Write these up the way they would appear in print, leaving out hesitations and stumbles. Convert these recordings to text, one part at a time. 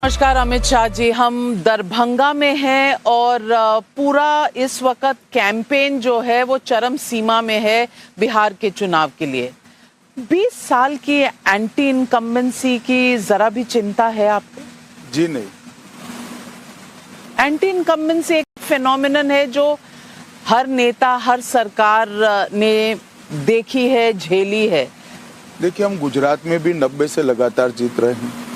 नमस्कार अमित शाह जी, हम दरभंगा में हैं और पूरा इस वक्त कैंपेन जो है वो चरम सीमा में है बिहार के चुनाव के लिए। 20 साल की एंटी इनकम्बेंसी की जरा भी चिंता है आपको? जी नहीं। एंटी इनकम्बेंसी एक फेनोमेनन है जो हर नेता, हर सरकार ने देखी है, झेली है। देखिए, हम गुजरात में भी 90 से लगातार जीत रहे हैं।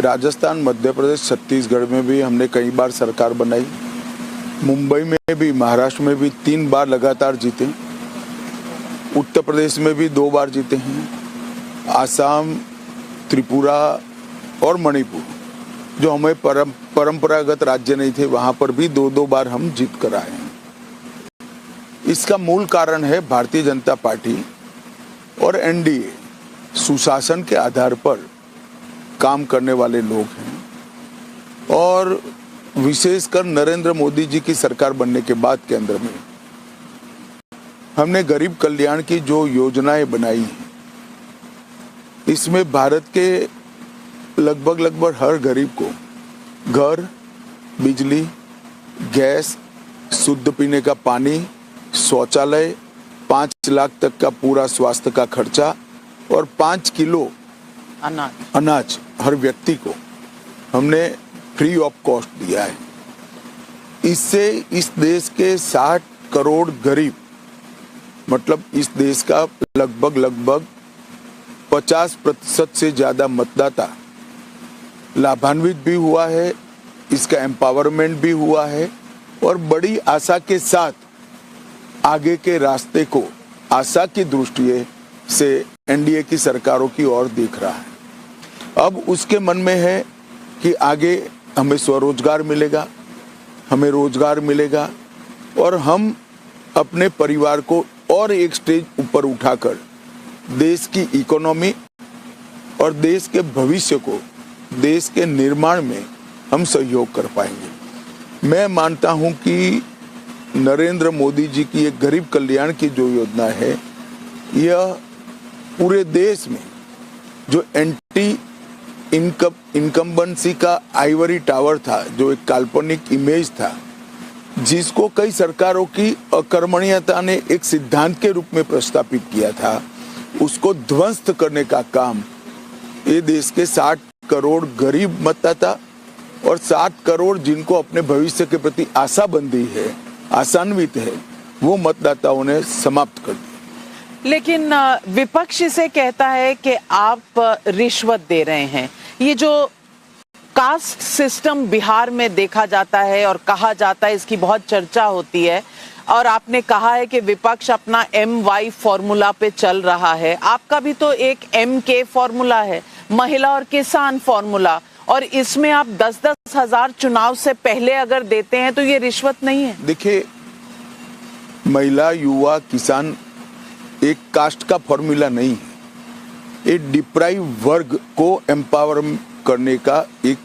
राजस्थान, मध्य प्रदेश, छत्तीसगढ़ में भी हमने कई बार सरकार बनाई। मुंबई में भी, महाराष्ट्र में भी 3 बार लगातार जीते। उत्तर प्रदेश में भी 2 बार जीते हैं। आसाम, त्रिपुरा और मणिपुर, जो हमें परंपरागत राज्य नहीं थे, वहां पर भी 2-2 बार हम जीत कर आए हैं। इसका मूल कारण है भारतीय जनता पार्टी और एनडीए सुशासन के आधार पर काम करने वाले लोग हैं। और विशेषकर नरेंद्र मोदी जी की सरकार बनने के बाद केंद्र में हमने गरीब कल्याण की जो योजनाएं बनाई हैं, इसमें भारत के लगभग हर गरीब को घर, बिजली, गैस, शुद्ध पीने का पानी, शौचालय, 5 लाख तक का पूरा स्वास्थ्य का खर्चा और 5 किलो अनाज हर व्यक्ति को हमने फ्री ऑफ कॉस्ट दिया है। इससे इस देश के 60 करोड़ गरीब, मतलब इस देश का लगभग 50% से ज्यादा मतदाता लाभान्वित भी हुआ है। इसका एम्पावरमेंट भी हुआ है और बड़ी आशा के साथ आगे के रास्ते को आशा की दृष्टि से एनडीए की सरकारों की ओर देख रहा है। अब उसके मन में है कि आगे हमें स्वरोजगार मिलेगा, हमें रोजगार मिलेगा और हम अपने परिवार को और एक स्टेज ऊपर उठाकर देश की इकोनॉमी और देश के भविष्य को, देश के निर्माण में हम सहयोग कर पाएंगे। मैं मानता हूं कि नरेंद्र मोदी जी की एक गरीब कल्याण की जो योजना है, यह पूरे देश में जो एंटी इनकम्बेंसी का आइवरी टावर था, जो एक काल्पनिक इमेज था, जिसको कई सरकारों की अकर्मण्यता ने एक सिद्धांत के रूप में प्रस्तापित किया था, उसको ध्वस्त करने का काम ये देश के 60 करोड़ गरीब मतदाता और 7 करोड़ जिनको अपने भविष्य के प्रति आशा बंधी है, आशान्वित है, वो मतदाताओं ने समाप्त कर दिया। लेकिन विपक्ष इसे कहता है कि आप रिश्वत दे रहे हैं। ये जो कास्ट सिस्टम बिहार में देखा जाता है और कहा जाता है, इसकी बहुत चर्चा होती है और आपने कहा है कि विपक्ष अपना MY फॉर्मूला पे चल रहा है। आपका भी तो एक MK फॉर्मूला है, महिला और किसान फॉर्मूला, और इसमें आप 10-10 हजार चुनाव से पहले अगर देते हैं तो ये रिश्वत नहीं है? देखिए, महिला, युवा, किसान एक कास्ट का फॉर्मूला नहीं है। एक डिप्राइव वर्ग को एम्पावर करने का एक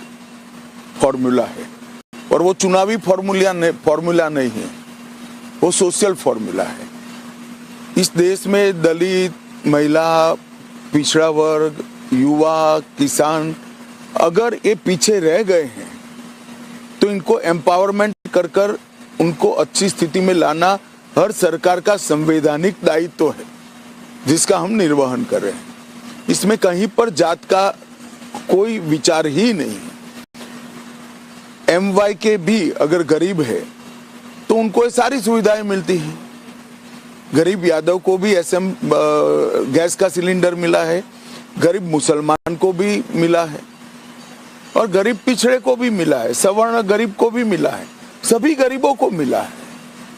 फॉर्मूला है और वो चुनावी फॉर्मूला नहीं है, वो सोशल फॉर्मूला है। इस देश में दलित, महिला, पिछड़ा वर्ग, युवा, किसान अगर ये पीछे रह गए हैं तो इनको एम्पावरमेंट कर उनको अच्छी स्थिति में लाना हर सरकार का संवैधानिक दायित्व है, जिसका हम निर्वहन कर रहे हैं। इसमें कहीं पर जात का कोई विचार ही नहीं है। MY के भी अगर गरीब है तो उनको ये सारी सुविधाएं मिलती हैं। गरीब यादव को भी गैस का सिलेंडर मिला है, गरीब मुसलमान को भी मिला है और गरीब पिछड़े को भी मिला है, सवर्ण गरीब को भी मिला है, सभी गरीबों को मिला है।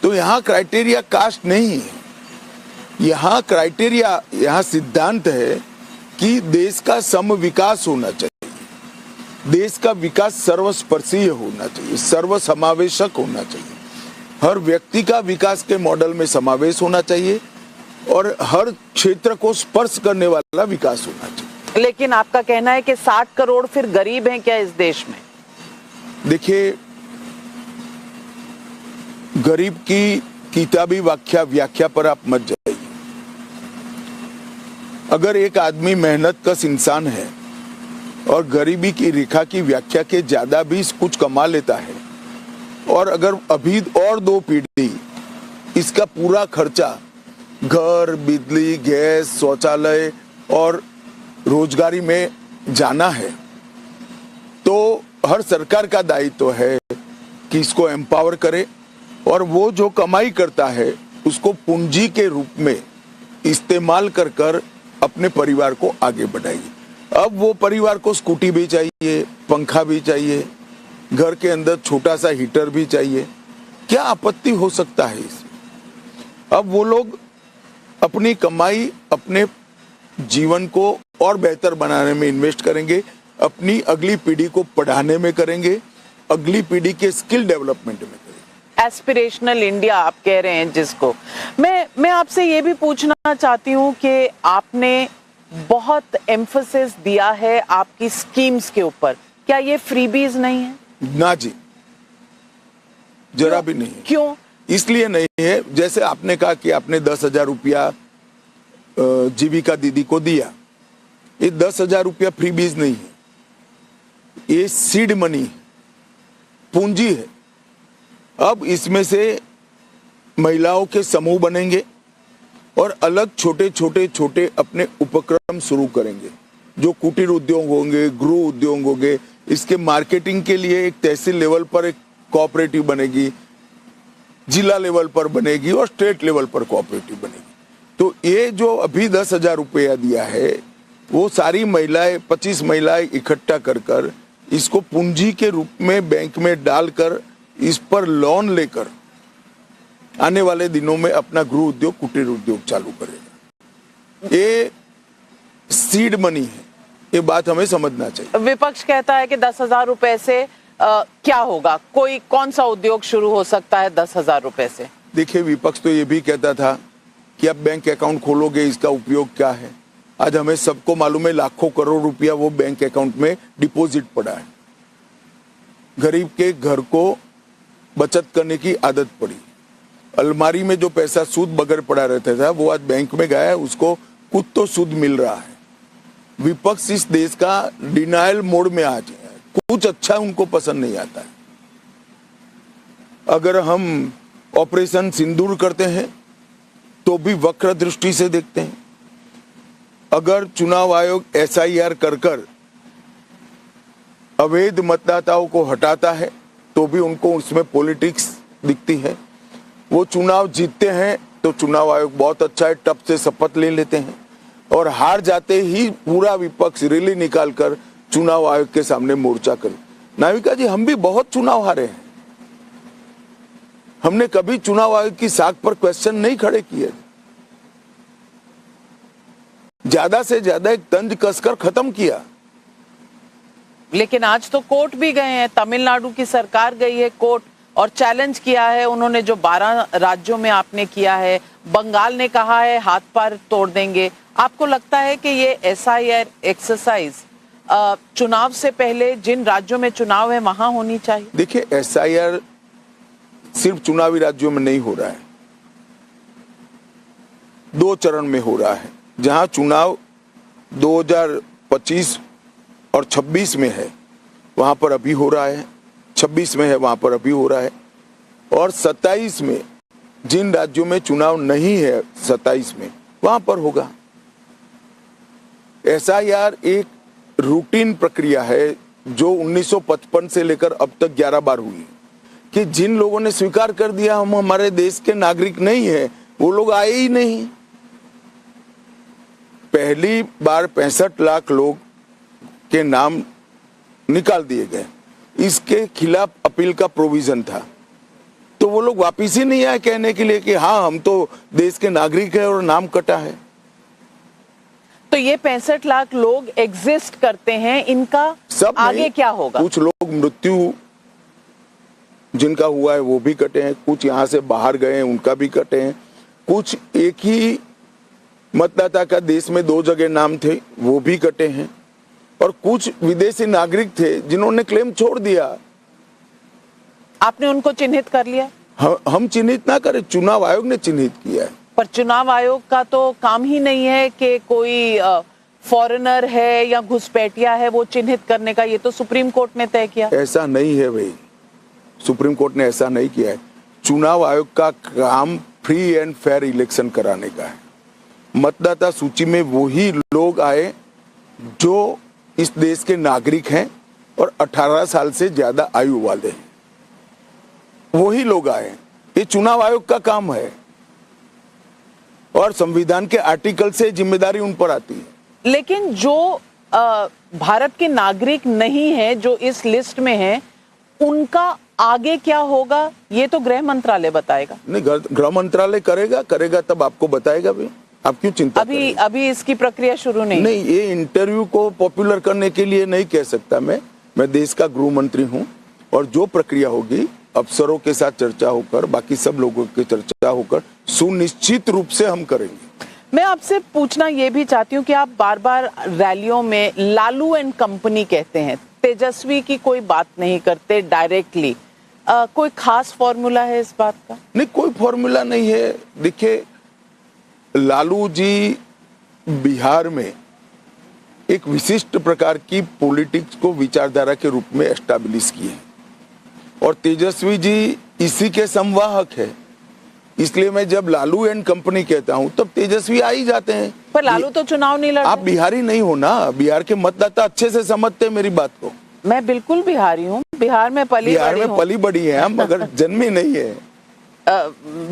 तो यहाँ क्राइटेरिया कास्ट नहीं है, यहाँ क्राइटेरिया, यहाँ सिद्धांत है कि देश का सम विकास होना चाहिए, देश का विकास सर्वस्पर्शीय होना चाहिए, सर्वसमावेशक होना चाहिए, हर व्यक्ति का विकास के मॉडल में समावेश होना चाहिए और हर क्षेत्र को स्पर्श करने वाला विकास होना चाहिए। लेकिन आपका कहना है कि 60 करोड़ फिर गरीब हैं क्या इस देश में? देखिए, गरीब की किताबी व्याख्या पर आप मत जाइए। अगर एक आदमी मेहनत कश इंसान है और गरीबी की रेखा की व्याख्या के ज्यादा भी कुछ कमा लेता है, और अगर अभी और 2 पीढ़ी इसका पूरा खर्चा घर, बिजली, गैस, शौचालय और रोजगारी में जाना है, तो हर सरकार का दायित्व है कि इसको एम्पावर करे और वो जो कमाई करता है उसको पूंजी के रूप में इस्तेमाल कर कर अपने परिवार को आगे बढ़ाइए। अब वो परिवार को स्कूटी भी चाहिए, पंखा भी चाहिए, घर के अंदर छोटा सा हीटर भी चाहिए, क्या आपत्ति हो सकता है इसमें? अब वो लोग अपनी कमाई अपने जीवन को और बेहतर बनाने में इन्वेस्ट करेंगे, अपनी अगली पीढ़ी को पढ़ाने में करेंगे, अगली पीढ़ी के स्किल डेवलपमेंट में करेंगे। एस्पिरेशनल इंडिया आप कह रहे हैं जिसको, मैं आपसे ये भी पूछना चाहती हूँ कि आपने बहुत एम्फसिस दिया है आपकी स्कीम्स के ऊपर, क्या ये फ्रीबीज नहीं है? ना जी, जरा भी नहीं। क्यों? इसलिए नहीं है, जैसे आपने कहा कि आपने 10,000 रुपया जीविका दीदी को दिया, ये 10,000 रुपया फ्रीबीज नहीं है, ये सीड मनी है, पूंजी है। अब इसमें से महिलाओं के समूह बनेंगे और अलग छोटे छोटे छोटे अपने उपक्रम शुरू करेंगे, जो कुटीर उद्योग होंगे, गृह उद्योग होंगे। इसके मार्केटिंग के लिए एक तहसील लेवल पर एक कोऑपरेटिव बनेगी, जिला लेवल पर बनेगी और स्टेट लेवल पर कोऑपरेटिव बनेगी। तो ये जो अभी 10,000 रुपया दिया है, वो सारी महिलाएं, 25 महिलाएं इकट्ठा कर कर इसको पूंजी के रूप में बैंक में डालकर इस पर लोन लेकर आने वाले दिनों में अपना गृह उद्योग, कुटीर उद्योग चालू करेगा। ये सीड मनी है, ये बात हमें समझना चाहिए। विपक्ष कहता है कि 10,000 रुपए से क्या होगा, कौन सा उद्योग शुरू हो सकता है 10,000 रुपए से? देखिए, विपक्ष तो ये भी कहता था कि आप बैंक अकाउंट खोलोगे, इसका उपयोग क्या है। आज हमें सबको मालूम है लाखों करोड़ रुपया वो बैंक अकाउंट में डिपॉजिट पड़ा है। गरीब के घर को बचत करने की आदत पड़ी, अलमारी में जो पैसा सूद बगैर पड़ा रहता था वो आज बैंक में गया है, उसको कुछ तो सूद मिल रहा है। विपक्ष इस देश का डिनायल मोड में आज है, कुछ अच्छा उनको पसंद नहीं आता है। अगर हम ऑपरेशन सिंदूर करते हैं तो भी वक्र दृष्टि से देखते हैं। अगर चुनाव आयोग SIR कर अवैध मतदाताओं को हटाता है तो भी उनको उसमें पॉलिटिक्स दिखती है। वो चुनाव जीतते हैं तो चुनाव आयोग बहुत अच्छा है, टप से शपथ ले लेते हैं, और हार जाते ही पूरा विपक्ष रैली निकालकर चुनाव आयोग के सामने मोर्चा कर। नाविका जी, हम भी बहुत चुनाव हारे हैं, हमने कभी चुनाव आयोग की साख पर क्वेश्चन नहीं खड़े किए। ज्यादा से ज्यादा एक तंज कसकर खत्म किया। लेकिन आज तो कोर्ट भी गए हैं, तमिलनाडु की सरकार गई है कोर्ट और चैलेंज किया है उन्होंने जो 12 राज्यों में आपने किया है। बंगाल ने कहा है हाथ पार तोड़ देंगे। आपको लगता है कि ये SIR एक्सरसाइज चुनाव से पहले जिन राज्यों में चुनाव है वहां होनी चाहिए? देखिए, SIR सिर्फ चुनावी राज्यों में नहीं हो रहा है, 2 चरण में हो रहा है। जहां चुनाव 2025 और 26 में है वहां पर अभी हो रहा है, 26 में है वहां पर अभी हो रहा है, और 27 में जिन राज्यों में चुनाव नहीं है 27 में वहां पर होगा। SIR एक रूटीन प्रक्रिया है जो 1955 से लेकर अब तक 11 बार हुई, कि जिन लोगों ने स्वीकार कर दिया हम हमारे देश के नागरिक नहीं है, वो लोग आए ही नहीं। पहली बार 65 लाख लोग के नाम निकाल दिए गए, इसके खिलाफ अपील का प्रोविजन था, तो वो लोग वापिस ही नहीं आए कहने के लिए कि हाँ हम तो देश के नागरिक है और नाम कटा है। तो ये 65 लाख लोग एग्जिस्ट करते हैं, इनका सब आगे क्या होगा? कुछ लोग मृत्यु जिनका हुआ है वो भी कटे हैं, कुछ यहाँ से बाहर गए हैं उनका भी कटे हैं, कुछ एक ही मतदाता का देश में 2 जगह नाम थे वो भी कटे हैं, और कुछ विदेशी नागरिक थे जिन्होंने क्लेम छोड़ दिया। आपने उनको चिन्हित कर लिया? हम चिन्हित ना करें, चुनाव आयोग ने चिन्हित किया है। पर चुनाव आयोग का तो काम ही नहीं है कि कोई फॉरेनर है या घुसपैठिया है वो चिन्हित करने का, ये तो सुप्रीम कोर्ट ने तय किया। ऐसा नहीं है भाई, सुप्रीम कोर्ट ने ऐसा नहीं किया है। चुनाव आयोग का काम फ्री एंड फेयर इलेक्शन कराने का है। मतदाता सूची में वही लोग आए जो इस देश के नागरिक हैं और 18 साल से ज्यादा आयु वाले हैं, वही लोग आए। ये चुनाव आयोग का काम है और संविधान के आर्टिकल से जिम्मेदारी उन पर आती है। लेकिन जो भारत के नागरिक नहीं है, जो इस लिस्ट में है, उनका आगे क्या होगा ये तो गृह मंत्रालय बताएगा। नहीं, गृह मंत्रालय करेगा तब आपको बताएगा भी। आप क्यों चिंता अभी इसकी प्रक्रिया शुरू नहीं। ये इंटरव्यू को पॉपुलर करने के लिए नहीं कह सकता। मैं देश का गृह मंत्री हूं और जो प्रक्रिया होगी अफसरों के साथ चर्चा होकर, बाकी सब लोगों की चर्चा होकर सुनिश्चित रूप से हम करेंगे। मैं आपसे पूछना ये भी चाहती हूँ कि आप बार बार रैलियों में लालू एंड कंपनी कहते हैं, तेजस्वी की कोई बात नहीं करते डायरेक्टली। कोई खास फॉर्मूला है इस बात का? नहीं, कोई फॉर्मूला नहीं है। देखिए, लालू जी बिहार में एक विशिष्ट प्रकार की पॉलिटिक्स को विचारधारा के रूप में एस्टैब्लिश किए और तेजस्वी जी इसी के संवाहक है। इसलिए मैं जब लालू एंड कंपनी कहता हूं तब तेजस्वी आ ही जाते हैं। पर लालू तो चुनाव नहीं लड़। आप बिहारी नहीं हो ना, बिहार के मतदाता अच्छे से समझते हैं मेरी बात को। मैं बिल्कुल बिहारी हूँ, बिहार में पली बड़ी है हम, मगर जन्मी नहीं है।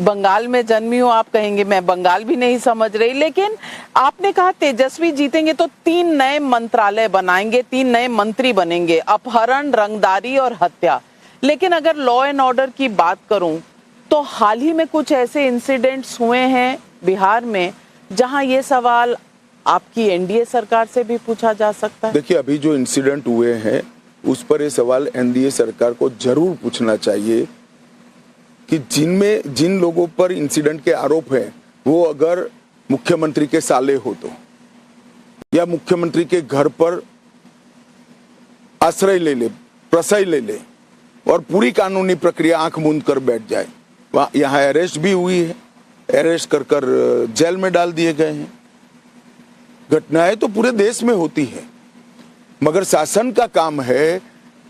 बंगाल में जन्मी हूँ आप कहेंगे, मैं बंगाल भी नहीं समझ रही। लेकिन आपने कहा तेजस्वी जीतेंगे तो 3 नए मंत्रालय बनाएंगे, 3 नए मंत्री बनेंगे, अपहरण, रंगदारी और हत्या। लेकिन अगर लॉ एंड ऑर्डर की बात करूं तो हाल ही में कुछ ऐसे इंसिडेंट्स हुए हैं बिहार में जहां ये सवाल आपकी एनडीए सरकार से भी पूछा जा सकता है। देखिए, अभी जो इंसिडेंट हुए हैं उस पर ये सवाल एनडीए सरकार को जरूर पूछना चाहिए कि जिन लोगों पर इंसिडेंट के आरोप हैं वो अगर मुख्यमंत्री के साले हो तो, या मुख्यमंत्री के घर पर आश्रय ले ले, प्रश्रय ले ले और पूरी कानूनी प्रक्रिया आंख मूंद कर बैठ जाए। यहाँ अरेस्ट भी हुई है, अरेस्ट कर जेल में डाल दिए गए हैं। घटनाएं तो पूरे देश में होती है, मगर शासन का काम है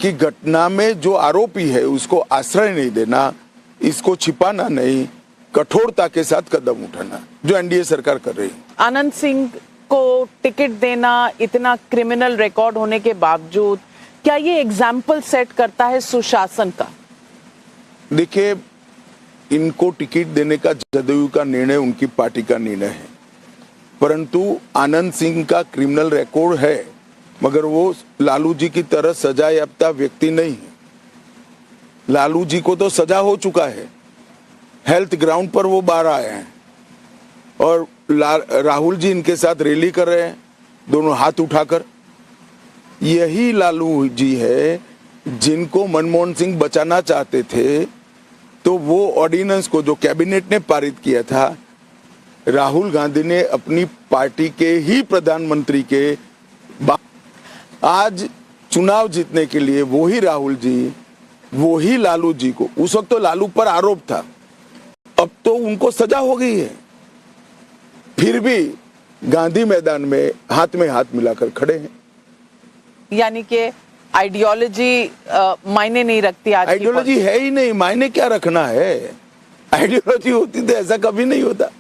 कि घटना में जो आरोपी है उसको आश्रय नहीं देना, इसको छिपाना नहीं, कठोरता के साथ कदम उठाना, जो एनडीए सरकार कर रही है। आनंद सिंह को टिकट देना, इतना क्रिमिनल रिकॉर्ड होने के बावजूद, क्या ये एग्जाम्पल सेट करता है सुशासन का? देखिए, इनको टिकट देने का जदयू का निर्णय उनकी पार्टी का निर्णय है, परंतु आनंद सिंह का क्रिमिनल रिकॉर्ड है, मगर वो लालू जी की तरह सजा याफ्ता व्यक्ति नहीं है। लालू जी को तो सजा हो चुका है, हेल्थ ग्राउंड पर वो बाहर आए हैं और राहुल जी इनके साथ रैली कर रहे हैं दोनों हाथ उठाकर। यही लालू जी है जिनको मनमोहन सिंह बचाना चाहते थे, तो वो ऑर्डिनेंस को जो कैबिनेट ने पारित किया था, राहुल गांधी ने अपनी पार्टी के ही प्रधानमंत्री के आज चुनाव जीतने के लिए वही राहुल जी, वही लालू जी को, उस वक्त तो लालू पर आरोप था, अब तो उनको सजा हो गई है, फिर भी गांधी मैदान में हाथ मिलाकर खड़े हैं। यानी कि आइडियोलॉजी मायने नहीं रखती। आज आइडियोलॉजी है ही नहीं, मायने क्या रखना है? आइडियोलॉजी होती तो ऐसा कभी नहीं होता।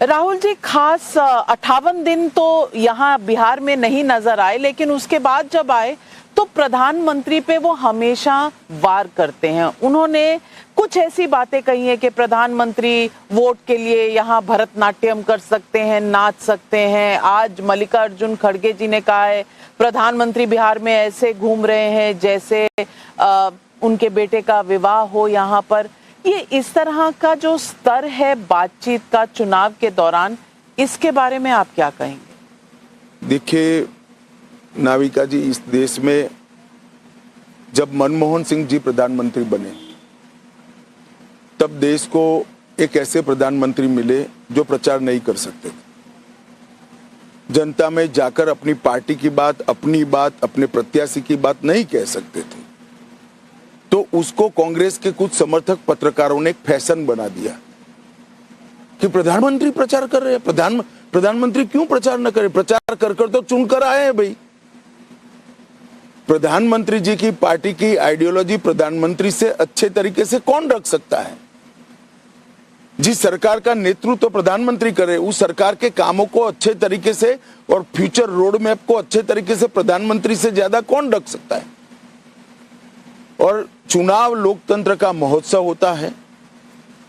राहुल जी, खास 58 दिन तो यहाँ बिहार में नहीं नजर आए, लेकिन उसके बाद जब आए तो प्रधानमंत्री पे वो हमेशा वार करते हैं। उन्होंने कुछ ऐसी बातें कही है कि प्रधानमंत्री वोट के लिए यहाँ भरतनाट्यम कर सकते हैं, नाच सकते हैं। आज मल्लिकार्जुन खड़गे जी ने कहा है प्रधानमंत्री बिहार में ऐसे घूम रहे हैं जैसे उनके बेटे का विवाह हो यहाँ पर। ये इस तरह का जो स्तर है बातचीत का चुनाव के दौरान, इसके बारे में आप क्या कहेंगे? देखिए नाविका जी, इस देश में जब मनमोहन सिंह जी प्रधानमंत्री बने तब देश को एक ऐसे प्रधानमंत्री मिले जो प्रचार नहीं कर सकते थे, जनता में जाकर अपनी पार्टी की बात, अपनी बात, अपने प्रत्याशी की बात नहीं कह सकते थे। तो उसको कांग्रेस के कुछ समर्थक पत्रकारों ने एक फैशन बना दिया कि प्रधानमंत्री प्रचार कर रहे हैं, प्रधानमंत्री क्यों प्रचार न करे? प्रचार कर कर तो चुनकर आए हैं भाई। प्रधानमंत्री जी की पार्टी की आइडियोलॉजी प्रधानमंत्री से अच्छे तरीके से कौन रख सकता है? जिस सरकार का नेतृत्व तो प्रधानमंत्री करे, उस सरकार के कामों को अच्छे तरीके से और फ्यूचर रोड मैप को अच्छे तरीके से प्रधानमंत्री से ज्यादा कौन रख सकता है? और चुनाव लोकतंत्र का महोत्सव होता है।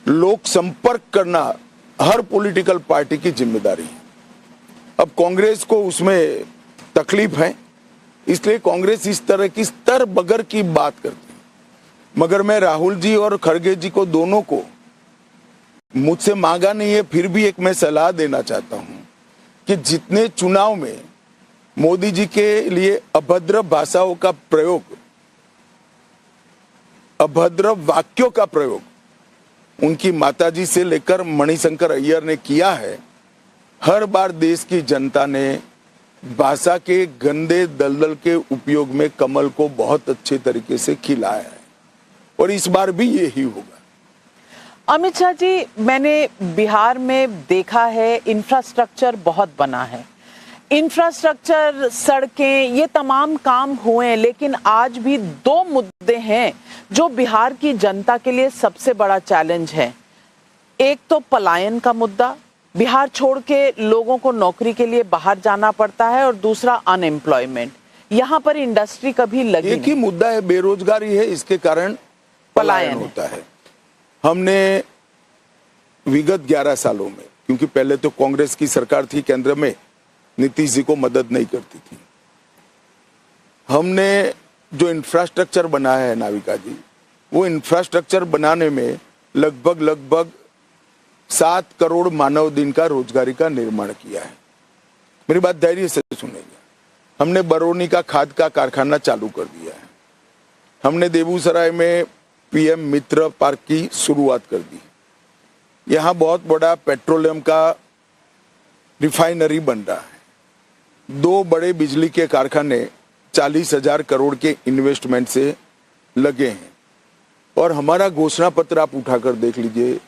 लोक संपर्क करना हर पॉलिटिकल पार्टी की जिम्मेदारी है। अब कांग्रेस को उसमें तकलीफ है, इसलिए कांग्रेस इस तरह की स्तर बगर की बात करती है। मगर मैं राहुल जी और खड़गे जी को, दोनों को, मुझसे मांगा नहीं है, फिर भी एक मैं सलाह देना चाहता हूं कि जितने चुनाव में मोदी जी के लिए अभद्र भाषाओं का प्रयोग, अभद्र वाक्यों का प्रयोग उनकी माताजी से लेकर मणिशंकर अय्यर ने किया है, हर बार देश की जनता ने भाषा के गंदे दलदल के उपयोग में कमल को बहुत अच्छे तरीके से खिलाया है और इस बार भी यही होगा। अमित शाह जी, मैंने बिहार में देखा है इंफ्रास्ट्रक्चर बहुत बना है, इंफ्रास्ट्रक्चर, सड़कें, ये तमाम काम हुए हैं, लेकिन आज भी दो मुद्दे हैं जो बिहार की जनता के लिए सबसे बड़ा चैलेंज है। एक तो पलायन का मुद्दा, बिहार छोड़ के लोगों को नौकरी के लिए बाहर जाना पड़ता है, और दूसरा अनएम्प्लॉयमेंट। यहाँ पर इंडस्ट्री कभी लगी एक ही मुद्दा है, बेरोजगारी है, इसके कारण पलायन होता है। हमने विगत 11 सालों में, क्योंकि पहले तो कांग्रेस की सरकार थी केंद्र में, नीतीश जी को मदद नहीं करती थी, हमने जो इंफ्रास्ट्रक्चर बनाया है नाविका जी, वो इंफ्रास्ट्रक्चर बनाने में लगभग 7 करोड़ मानव दिन का रोजगारी का निर्माण किया है। मेरी बात धैर्य से सुनेंगे। हमने बरौनी का खाद का कारखाना चालू कर दिया है। हमने बेगूसराय में पीएम मित्र पार्क की शुरुआत कर दी। यहाँ बहुत बड़ा पेट्रोलियम का रिफाइनरी बन रहा है। 2 बड़े बिजली के कारखाने 40,000 करोड़ के इन्वेस्टमेंट से लगे हैं। और हमारा घोषणा पत्र आप उठाकर देख लीजिए,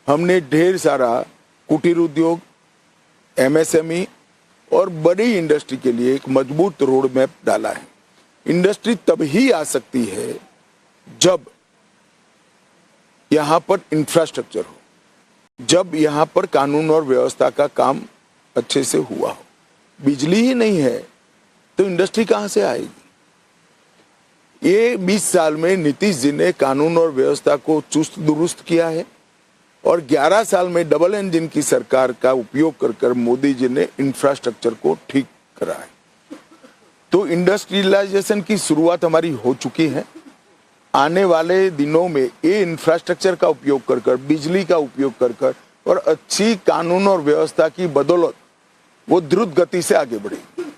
हमने ढेर सारा कुटीर उद्योग, एमएसएमई और बड़ी इंडस्ट्री के लिए एक मजबूत रोड मैप डाला है। इंडस्ट्री तभी आ सकती है जब यहाँ पर इंफ्रास्ट्रक्चर हो, जब यहाँ पर कानून और व्यवस्था का काम अच्छे से हुआ हो। बिजली ही नहीं है तो इंडस्ट्री कहाँ से आएगी? ये 20 साल में नीतीश जी ने कानून और व्यवस्था को चुस्त दुरुस्त किया है और 11 साल में डबल इंजन की सरकार का उपयोग कर कर मोदी जी ने इंफ्रास्ट्रक्चर को ठीक करा है। तो इंडस्ट्रियलाइजेशन की शुरुआत हमारी हो चुकी है। आने वाले दिनों में ये इंफ्रास्ट्रक्चर का उपयोग कर कर, बिजली का उपयोग कर कर और अच्छी कानून और व्यवस्था की बदौलत वो द्रुत गति से आगे बढ़ेगी।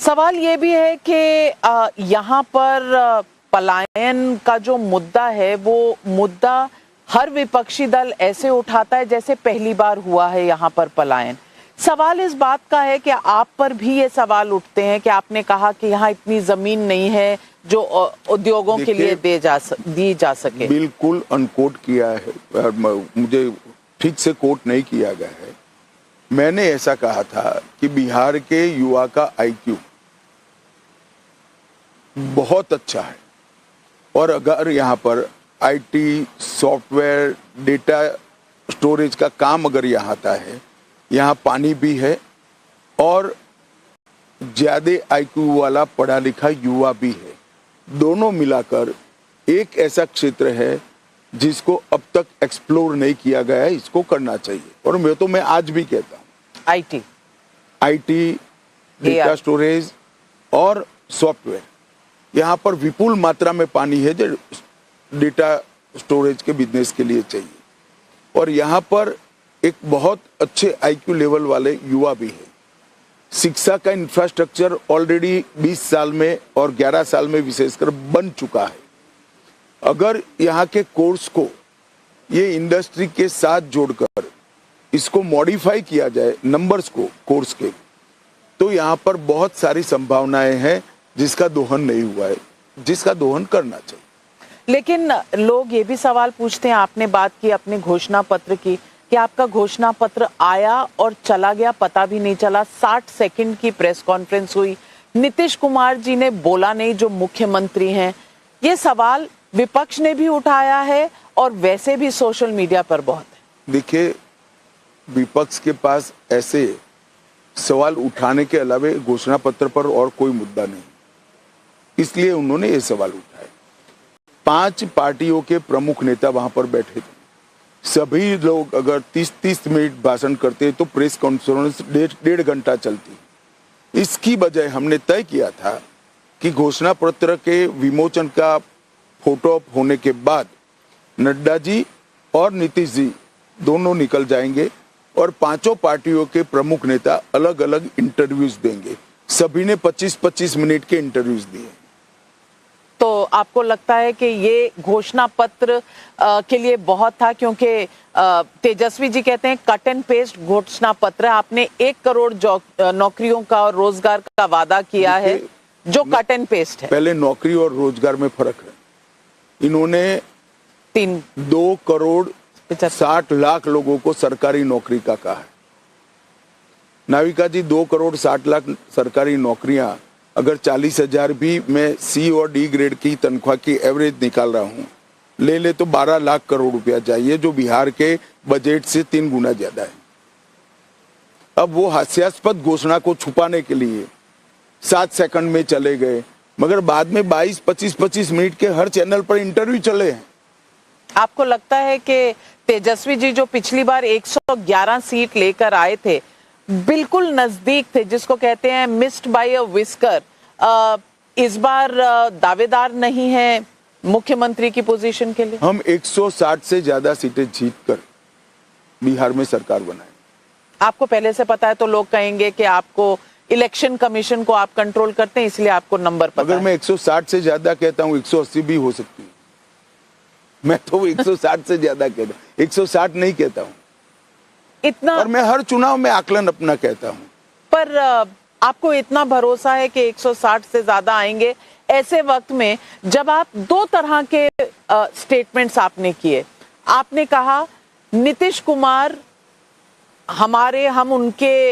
सवाल ये भी है कि यहाँ पर पलायन का जो मुद्दा है, वो मुद्दा हर विपक्षी दल ऐसे उठाता है जैसे पहली बार हुआ है यहाँ पर पलायन। सवाल इस बात का है कि आप पर भी ये सवाल उठते हैं कि आपने कहा कि यहाँ इतनी जमीन नहीं है जो उद्योगों के लिए दी जा सके। बिल्कुल अनकोट किया है, मुझे ठीक से कोट नहीं किया गया है। मैंने ऐसा कहा था कि बिहार के युवा का आईक्यू बहुत अच्छा है और अगर यहाँ पर आईटी, सॉफ्टवेयर, डेटा स्टोरेज का काम अगर यहाँ आता है, यहाँ पानी भी है और ज्यादा आईक्यू वाला पढ़ा लिखा युवा भी है, दोनों मिलाकर एक ऐसा क्षेत्र है जिसको अब तक एक्सप्लोर नहीं किया गया है, इसको करना चाहिए। और मैं आज भी कहता हूँ आईटी, डेटा स्टोरेज और सॉफ्टवेयर, यहाँ पर विपुल मात्रा में पानी है जो डेटा स्टोरेज के बिजनेस के लिए चाहिए और यहाँ पर एक बहुत अच्छे आईक्यू लेवल वाले युवा भी है। शिक्षा का इंफ्रास्ट्रक्चर ऑलरेडी 20 साल में और 11 साल में विशेषकर बन चुका है। अगर यहाँ के कोर्स को ये इंडस्ट्री के साथ जोड़कर इसको मॉडिफाई किया जाए, नंबर्स को कोर्स के, तो यहाँ पर बहुत सारी संभावनाएं हैं जिसका दोहन नहीं हुआ है, जिसका दोहन करना चाहिए। लेकिन लोग ये भी सवाल पूछते हैं, आपने बात की अपने घोषणा पत्र की, कि आपका घोषणा पत्र आया और चला गया, पता भी नहीं चला। 60 सेकंड की प्रेस कॉन्फ्रेंस हुई, नीतीश कुमार जी ने बोला नहीं जो मुख्यमंत्री हैं। ये सवाल विपक्ष ने भी उठाया है और वैसे भी सोशल मीडिया पर बहुत है। देखिए, विपक्ष के पास ऐसे सवाल उठाने के अलावा घोषणा पत्र पर और कोई मुद्दा नहीं, इसलिए उन्होंने ये सवाल उठाए। 5 पार्टियों के प्रमुख नेता वहां पर बैठे थे। सभी लोग अगर 30-30 मिनट भाषण करते तो प्रेस कॉन्फ्रेंस 1.5 घंटा चलती। इसकी बजाय हमने तय किया था कि घोषणा पत्र के विमोचन का फोटो ऑप होने के बाद नड्डा जी और नीतीश जी दोनों निकल जाएंगे और 5 पार्टियों के प्रमुख नेता अलग अलग इंटरव्यूज देंगे। सभी ने 25-25 मिनट के इंटरव्यूज दिए। तो आपको लगता है कि ये घोषणा पत्र के लिए बहुत था, क्योंकि तेजस्वी जी कहते हैं कट एंड पेस्ट घोषणा पत्र। आपने 1 करोड़ नौकरियों का और रोजगार का वादा किया है जो कट एंड पेस्ट है। पहले नौकरी और रोजगार में फर्क है। इन्होंने 2 करोड़ 60 लाख लोगों को सरकारी नौकरी का कहा है। नाविका जी, 2 करोड़ 60 लाख सरकारी नौकरियां, अगर 40,000 भी मैं सी और डी ग्रेड की तनख्वाह की एवरेज निकाल रहा हूं, ले तो 12 लाख करोड़ रुपया चाहिए, जो बिहार के बजट से 3 गुना ज्यादा है। अब वो हास्यास्पद घोषणा को छुपाने के लिए 7 सेकंड में चले गए, मगर बाद में 22-25 मिनट के हर चैनल पर इंटरव्यू चले हैं। आपको लगता है कि तेजस्वी जी जो पिछली बार 111 सीट लेकर आए थे, बिल्कुल नजदीक थे, जिसको कहते हैं मिस्ड बाय अ विस्कर, इस बार दावेदार नहीं है मुख्यमंत्री की पोजीशन के लिए? हम 160 से ज्यादा सीटें जीतकर बिहार में सरकार बनाए। आपको पहले से पता है तो लोग कहेंगे कि आपको इलेक्शन कमीशन को आप कंट्रोल करते हैं, इसलिए आपको नंबर पता अगर है। मैं 160 से ज्यादा कहता हूँ, 180 भी हो सकती है। मैं तो 160 से ज्यादा कहता हूँ, 160 नहीं कहता हूँ इतना। और मैं हर चुनाव में आकलन अपना कहता हूँ। पर आपको इतना भरोसा है कि 160 से ज्यादा आएंगे ऐसे वक्त में, जब आप 2 तरह के स्टेटमेंट्स आपने किए। आपने कहा नीतीश कुमार हम उनके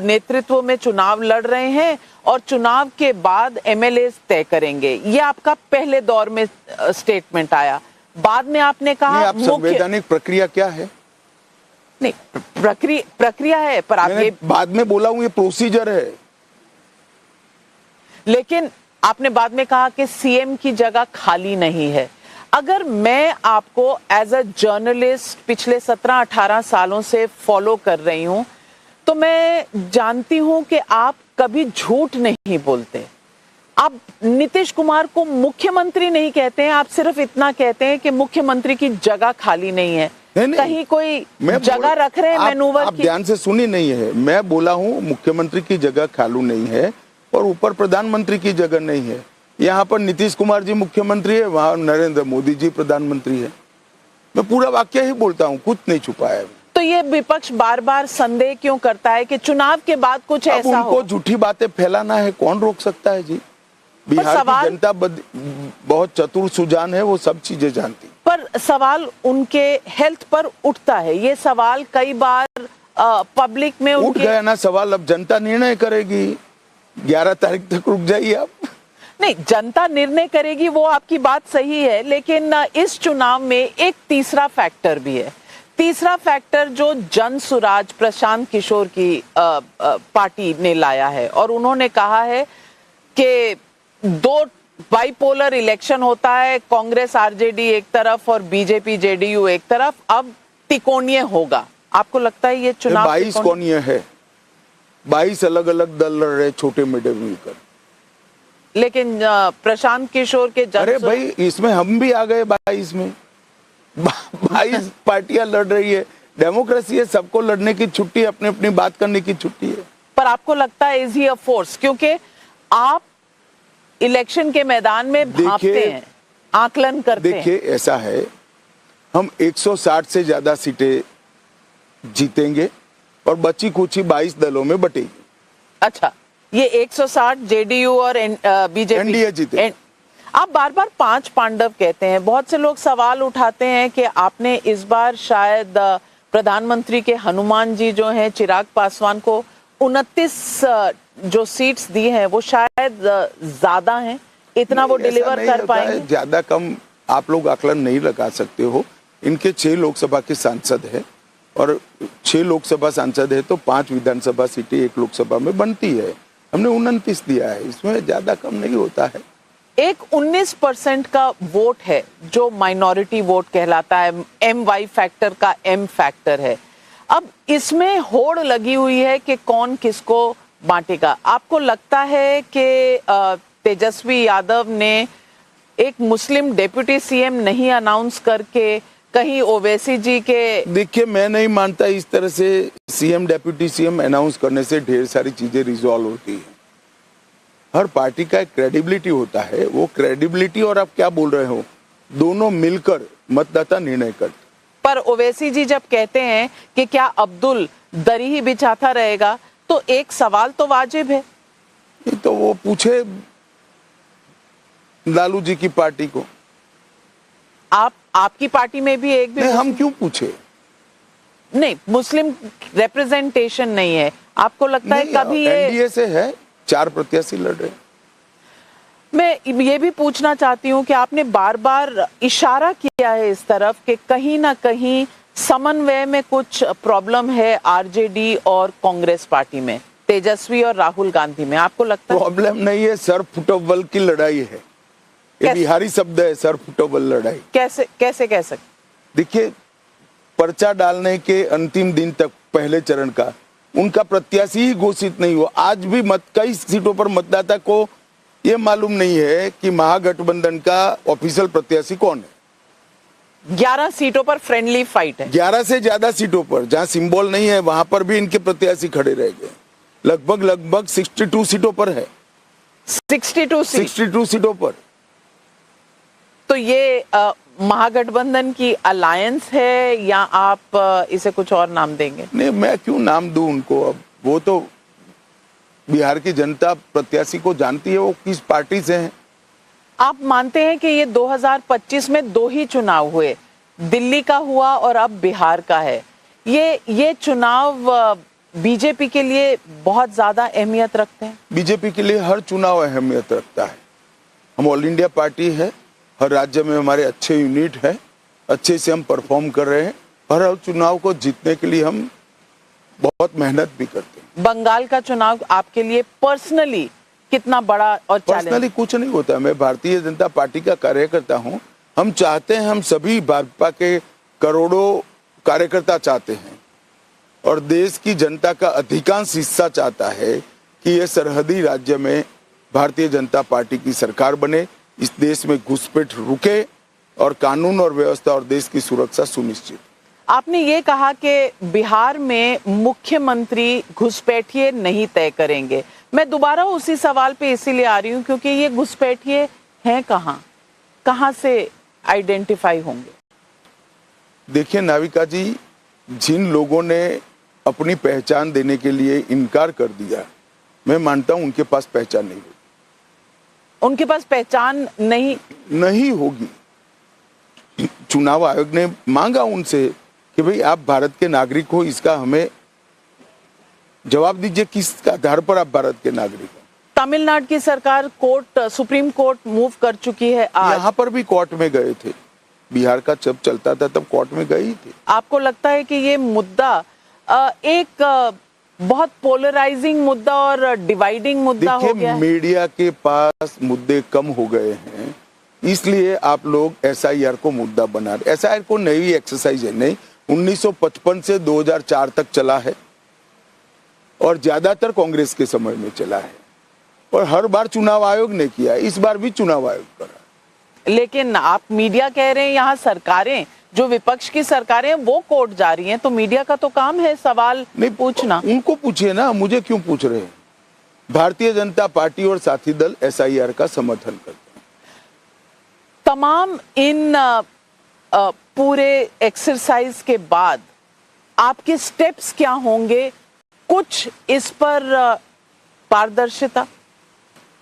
नेतृत्व में चुनाव लड़ रहे हैं और चुनाव के बाद एमएलए तय करेंगे। ये आपका पहले दौर में स्टेटमेंट आया। बाद में आपने कहा आप संवैधानिक प्रक्रिया क्या है? नहीं, प्रक्रिया है, पर आप ये बाद में बोला हूं, ये प्रोसीजर है। लेकिन आपने बाद में कहा कि सीएम की जगह खाली नहीं है। अगर मैं आपको एज अ जर्नलिस्ट पिछले 17-18 सालों से फॉलो कर रही हूं, तो मैं जानती हूं कि आप कभी झूठ नहीं बोलते। आप नीतीश कुमार को मुख्यमंत्री नहीं कहते हैं, आप सिर्फ इतना कहते हैं कि मुख्यमंत्री की जगह खाली नहीं है। नहीं, कहीं कोई जगह रख रहे हैं मैनूवर की? आप ध्यान से सुनी नहीं है। मैं बोला हूं मुख्यमंत्री की जगह खाली नहीं है और ऊपर प्रधानमंत्री की जगह नहीं है। यहाँ पर नीतीश कुमार जी मुख्यमंत्री है, वहां नरेंद्र मोदी जी प्रधानमंत्री है। मैं पूरा वाक्य ही बोलता हूँ, कुछ नहीं छुपाया है। तो ये विपक्ष बार बार संदेह क्यों करता है कि चुनाव के बाद कुछ ऐसा हो? उनको झूठी बातें फैलाना है, कौन रोक सकता है जी? बिहार की जनता बहुत चतुर सुजान है, वो सब चीजें जानती। पर सवाल उनके हेल्थ पर उठता है। ये सवाल कई बार पब्लिक में उठ गया ना सवाल, अब जनता निर्णय करेगी। 11 तारीख तक रुक जाइए आप। नहीं, जनता निर्णय करेगी, वो आपकी बात सही है, लेकिन इस चुनाव में एक तीसरा फैक्टर भी है। तीसरा फैक्टर जो जन सुराज प्रशांत किशोर की पार्टी ने लाया है, और उन्होंने कहा है कि 2 बाइपोलर इलेक्शन होता है, कांग्रेस आरजेडी एक तरफ और बीजेपी जेडीयू एक तरफ, अब तिकोणीय होगा। आपको लगता है ये चुनाव 22 कोणीय है? 22 अलग अलग दल लड़ रहे, छोटे मीडिया मिलकर। लेकिन प्रशांत किशोर के अरे भाई, इसमें हम भी आ गए 22 में। 22 पार्टियां लड़ रही है, डेमोक्रेसी है, सबको लड़ने की छुट्टी, अपने अपनी बात करने की छुट्टी है। पर आपको लगता है इज ही अ फोर्स? क्योंकि आप इलेक्शन के मैदान में भांपते हैं, आकलन करते हैं। देखिए, ऐसा है, हम 160 से ज्यादा सीटें जीतेंगे और बची कुछ ही 22 दलों में बटेगी। अच्छा, ये 160 जेडीयू और बीजेपी एनडीए जीते। आप बार बार 5 पांडव कहते हैं। बहुत से लोग सवाल उठाते हैं कि आपने इस बार शायद प्रधानमंत्री के हनुमान जी जो हैं चिराग पासवान को 29 जो सीट्स दी हैं वो शायद ज्यादा हैं, इतना वो डिलीवर कर पाएंगे? ज्यादा कम आप लोग आकलन नहीं लगा सकते हो। इनके 6 लोकसभा के सांसद है और 6 लोकसभा सांसद है तो 5 विधानसभा सीटें 1 लोकसभा में बनती है। हमने 29 दिया है, इसमें ज्यादा कम नहीं होता है। एक 19% का वोट है जो माइनॉरिटी वोट कहलाता है, MY फैक्टर का M फैक्टर है। अब इसमें होड़ लगी हुई है कि कौन किसको बांटेगा। आपको लगता है कि तेजस्वी यादव ने एक मुस्लिम डेप्यूटी सीएम नहीं अनाउंस करके कहीं ओवैसी जी के? देखिए, मैं नहीं मानता इस तरह से सीएम डेप्यूटी सीएम अनाउंस करने से ढेर सारी चीजें रिजॉल्व होती है। हर पार्टी का एक क्रेडिबिलिटी होता है, वो क्रेडिबिलिटी और आप क्या बोल रहे हो दोनों मिलकर मतदाता निर्णय करते। पर ओवैसी जी जब कहते हैं कि क्या अब्दुल दरी ही बिछाता रहेगा, तो एक सवाल तो वाजिब है। तो वो पूछे लालू जी की पार्टी को। आपकी पार्टी में भी एक भी नहीं, हम क्यों पूछे? नहीं, मुस्लिम रिप्रेजेंटेशन नहीं है। आपको लगता है कभी ये एनडीए से है, 4 प्रत्याशी लड़ रहे हैं। मैं ये भी पूछना चाहती हूँ कि आपने बार बार इशारा किया है इस तरफ कि कहीं ना कहीं समन्वय में कुछ प्रॉब्लम है आरजेडी और कांग्रेस पार्टी में, तेजस्वी और राहुल गांधी में। आपको लगता है? प्रॉब्लम नहीं है, सर फुटबॉल की लड़ाई है। ये बिहारी शब्द है, सर फुटबॉल लड़ाई। कैसे कह सकते? देखिए, पर्चा डालने के अंतिम दिन तक पहले चरण का उनका प्रत्याशी ही घोषित नहीं हुआ। आज भी कई सीटों पर मतदाता को ये मालूम नहीं है कि महागठबंधन का ऑफिशियल प्रत्याशी कौन है। 11 सीटों पर फ्रेंडली फाइट है। 11 से ज्यादा सीटों पर जहां सिंबल नहीं है वहां पर भी इनके प्रत्याशी खड़े रह गए। लगभग 62 सीटों पर है। 62 सीटों पर। तो ये महागठबंधन की अलायंस है या आप इसे कुछ और नाम देंगे? नहीं, मैं क्यों नाम दूं उनको। अब वो तो बिहार की जनता प्रत्याशी को जानती है वो किस पार्टी से हैं। आप मानते हैं कि ये 2025 में 2 ही चुनाव हुए, दिल्ली का हुआ और अब बिहार का है। ये चुनाव बीजेपी के लिए बहुत ज्यादा अहमियत रखते हैं? बीजेपी के लिए हर चुनाव अहमियत रखता है। हम ऑल इंडिया पार्टी है, हर राज्य में हमारे अच्छे यूनिट है, अच्छे से हम परफॉर्म कर रहे हैं। हर चुनाव को जीतने के लिए हम बहुत मेहनत भी करते हैं। बंगाल का चुनाव आपके लिए पर्सनली कितना बड़ा और पर्सनली कुछ नहीं होता। मैं भारतीय जनता पार्टी का कार्यकर्ता हूं। हम चाहते हैं, हम सभी भाजपा के करोड़ों कार्यकर्ता चाहते हैं और देश की जनता का अधिकांश हिस्सा चाहता है कि यह सरहदी राज्य में भारतीय जनता पार्टी की सरकार बने, इस देश में घुसपैठ रुके और कानून और व्यवस्था और देश की सुरक्षा सुनिश्चित। आपने ये कहा कि बिहार में मुख्यमंत्री घुसपैठिए नहीं तय करेंगे। मैं दोबारा उसी सवाल पे इसीलिए आ रही हूँ क्योंकि ये घुसपैठिए हैं कहाँ से आइडेंटिफाई होंगे? देखिए नाविका जी, जिन लोगों ने अपनी पहचान देने के लिए इनकार कर दिया, मैं मानता हूं उनके पास पहचान नहीं होगी। उनके पास पहचान नहीं होगी। चुनाव आयोग ने मांगा उनसे कि भाई आप भारत के नागरिक हो, इसका हमें जवाब दीजिए, किस आधार पर आप भारत के नागरिक हो। तमिलनाडु की सरकार सुप्रीम कोर्ट मूव कर चुकी है। यहाँ पर भी कोर्ट में गए थे, बिहार का जब चलता था तब कोर्ट में गए ही थे। आपको लगता है कि ये मुद्दा एक बहुत पोलराइजिंग मुद्दा और डिवाइडिंग मुद्दा हो गया है? मीडिया के पास मुद्दे कम हो गए हैं, इसलिए आप लोग एसआईआर को मुद्दा बना रहे। एसआईआर को नई एक्सरसाइज है नहीं, 1955 से 2004 तक चला है और ज्यादातर कांग्रेस के समय में चला है और हर बार चुनाव आयोग ने किया, इस बार भी चुनाव आयोग करा। लेकिन आप मीडिया कह रहे हैं यहाँ सरकारें, जो विपक्ष की सरकारें वो कोर्ट जा रही हैं, तो मीडिया का तो काम है सवाल नहीं पूछना। उनको पूछिए ना, मुझे क्यों पूछ रहे हैं। भारतीय जनता पार्टी और साथी दल एसआईआर का समर्थन करते हैं। तमाम इन पूरे एक्सरसाइज के बाद आपके स्टेप्स क्या होंगे? कुछ इस पर पारदर्शिता?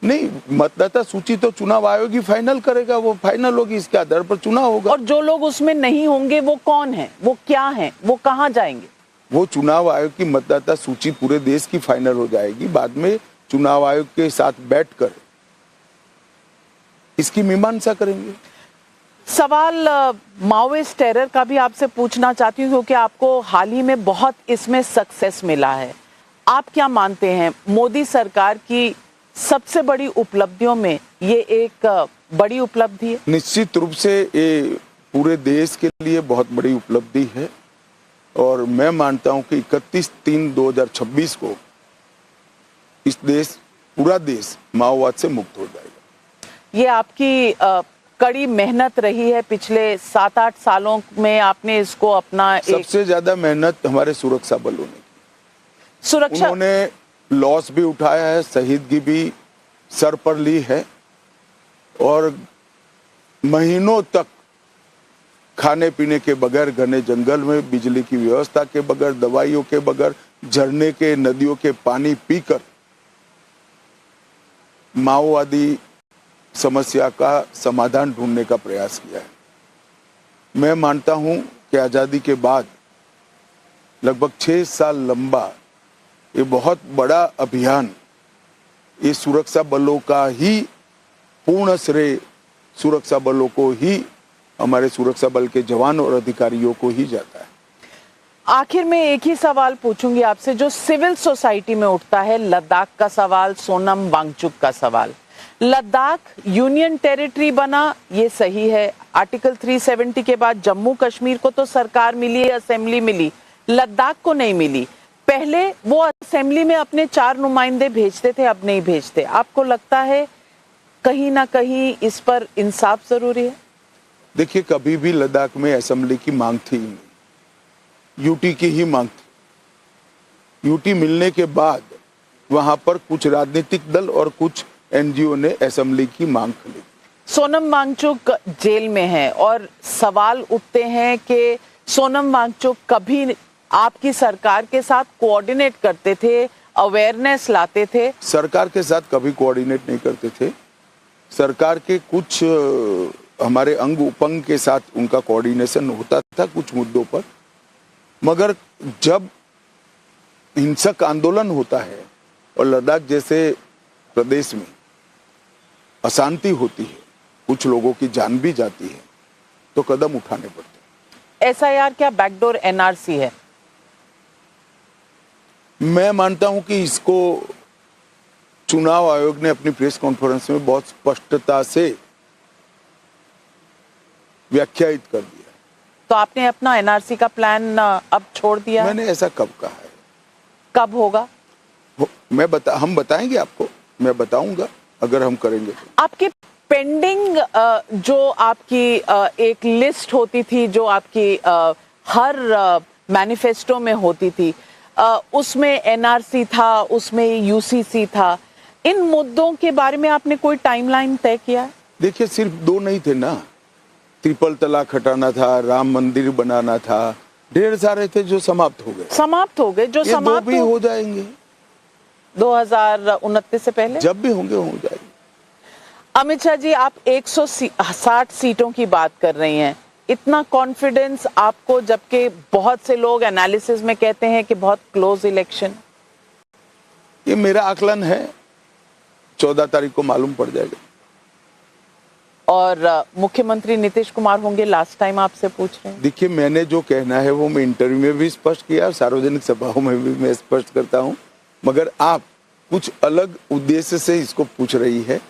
नहीं, मतदाता सूची तो चुनाव आयोग ही फाइनल करेगा, वो फाइनल होगी, इसके आधार पर चुनाव होगा। और जो लोग उसमें नहीं होंगे वो कौन है, वो क्या है, वो कहाँ जाएंगे? वो चुनाव आयोग की मतदाता सूची पूरे देश की फाइनल हो जाएगी, बाद में चुनाव आयोग के साथ बैठकर इसकी मीमांसा करेंगे। सवाल माओइस्ट टेरर का भी आपसे पूछना चाहती हूँ, क्योंकि आपको हाल ही में बहुत इसमें सक्सेस मिला है। आप क्या मानते हैं, मोदी सरकार की सबसे बड़ी उपलब्धियों में ये एक बड़ी उपलब्धि है? निश्चित रूप से ये पूरे देश के लिए बहुत बड़ी उपलब्धि है और मैं मानता हूं कि 31/3/2026 को इस देश, पूरा देश माओवाद से मुक्त हो जाएगा। ये आपकी कड़ी मेहनत रही है पिछले 7-8 सालों में, आपने इसको अपना सबसे ज्यादा मेहनत हमारे सुरक्षा बलों ने की। सुरक्षा, उन्होंने लॉस भी उठाया है, शहीदगी भी सर पर ली है और महीनों तक खाने पीने के बगैर, घने जंगल में बिजली की व्यवस्था के बगैर, दवाइयों के बगैर, झरने के, नदियों के पानी पीकर माओवादी समस्या का समाधान ढूंढने का प्रयास किया है। मैं मानता हूं कि आजादी के बाद लगभग 6 साल लंबा ये बहुत बड़ा अभियान, ये सुरक्षा बलों का ही पूर्ण श्रेय सुरक्षा बलों को ही, हमारे सुरक्षा बल के जवान और अधिकारियों को ही जाता है। आखिर में एक ही सवाल पूछूंगी आपसे, जो सिविल सोसाइटी में उठता है, लद्दाख का सवाल, सोनम वांगचुक का सवाल। लद्दाख यूनियन टेरिटरी बना, ये सही है। आर्टिकल 370 के बाद जम्मू कश्मीर को तो सरकार मिली, असेंबली मिली, लद्दाख को नहीं मिली। पहले वो असेंबली में अपने 4 नुमाइंदे भेजते थे, अब नहीं भेजते। आपको लगता है कहीं ना कहीं इस पर इंसाफ जरूरी है? देखिए, कभी भी लद्दाख में असेंबली की मांग थी नहीं, यूटी की ही मांग थी। यूटी मिलने के बाद वहां पर कुछ राजनीतिक दल और कुछ एनजीओ ने असेंबली की मांग की। सोनम वांगचुक जेल में है और सवाल उठते हैं कि सोनम वांगचुक कभी आपकी सरकार के साथ कोऑर्डिनेट करते थे, अवेयरनेस लाते थे? सरकार के साथ कभी कोऑर्डिनेट नहीं करते थे। सरकार के कुछ हमारे अंग उपंग के साथ उनका कोऑर्डिनेशन होता था कुछ मुद्दों पर, मगर जब हिंसक आंदोलन होता है और लद्दाख जैसे प्रदेश में अशांति होती है, कुछ लोगों की जान भी जाती है, तो कदम उठाने पड़ते हैं। एसआईआर क्या बैकडोर एनआरसी है? मैं मानता हूं कि इसको चुनाव आयोग ने अपनी प्रेस कॉन्फ्रेंस में बहुत स्पष्टता से व्याख्यायित कर दिया। तो आपने अपना एनआरसी का प्लान अब छोड़ दिया? मैंने ऐसा कब कहा है? कब होगा? हम बताएंगे आपको, मैं बताऊंगा अगर हम करेंगे तो। आपके पेंडिंग जो आपकी एक लिस्ट होती थी, जो आपकी हर मैनिफेस्टो में होती थी, उसमें एनआरसी था, उसमें यूसीसी था, इन मुद्दों के बारे में आपने कोई टाइमलाइन तय किया है? देखिए, सिर्फ 2 नहीं थे ना, ट्रिपल तलाक हटाना था, राम मंदिर बनाना था, ढेर सारे थे जो समाप्त हो गए। समाप्त हो गए, जो समाप्त भी हो जाएंगे 2029 से पहले, जब भी होंगे हो जाएंगे। अमित शाह जी, आप 160 सीटों की बात कर रही हैं, इतना कॉन्फिडेंस आपको, जबकि बहुत से लोग एनालिसिस में कहते हैं कि बहुत क्लोज इलेक्शन? ये मेरा आकलन है, 14 तारीख को मालूम पड़ जाएगा। और मुख्यमंत्री नीतीश कुमार होंगे, लास्ट टाइम आपसे पूछ रहे हैं। देखिए, मैंने जो कहना है वो मैं इंटरव्यू में भी स्पष्ट किया और सार्वजनिक सभाओं में भी मैं स्पष्ट करता हूं, मगर आप कुछ अलग उद्देश्य से इसको पूछ रही है,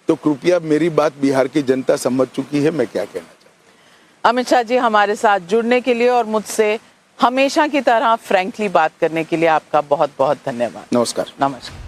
तो कृपया, मेरी बात बिहार की जनता समझ चुकी है मैं क्या कहना चाहता हूं। अमित शाह जी, हमारे साथ जुड़ने के लिए और मुझसे हमेशा की तरह फ्रैंकली बात करने के लिए आपका बहुत बहुत धन्यवाद। नमस्कार। नमस्कार।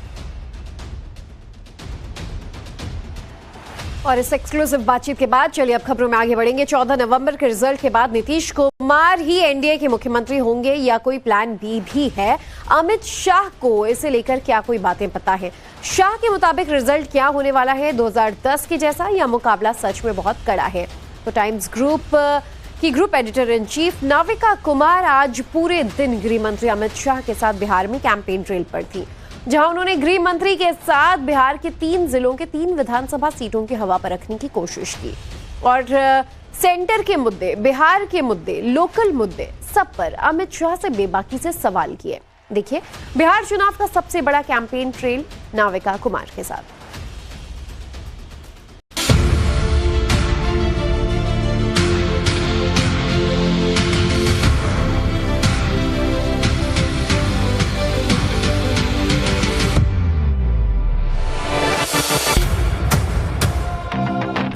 और इस एक्सक्लूसिव बातचीत के बाद चलिए अब खबरों में आगे बढ़ेंगे। 14 नवंबर के रिजल्ट के बाद नीतीश कुमार ही एनडीए के मुख्यमंत्री होंगे या कोई प्लान बी भी है? अमित शाह को इसे लेकर क्या कोई बातें पता है? शाह के मुताबिक रिजल्ट क्या होने वाला है, 2010 के जैसा या मुकाबला सच में बहुत कड़ा है? तो टाइम्स ग्रुप की group editor in chief Navika Kumar आज पूरे दिन गृह मंत्री अमित शाह के साथ बिहार में कैंपेन ट्रेल पर थी। जहां उन्होंने गृह मंत्री के साथ बिहार के 3 जिलों के 3 विधानसभा सीटों की हवा पर रखने की कोशिश की और सेंटर के मुद्दे, बिहार के मुद्दे, लोकल मुद्दे, सब पर अमित शाह से बेबाकी से सवाल किए। देखिए बिहार चुनाव का सबसे बड़ा कैंपेन ट्रेल नाविका कुमार के साथ।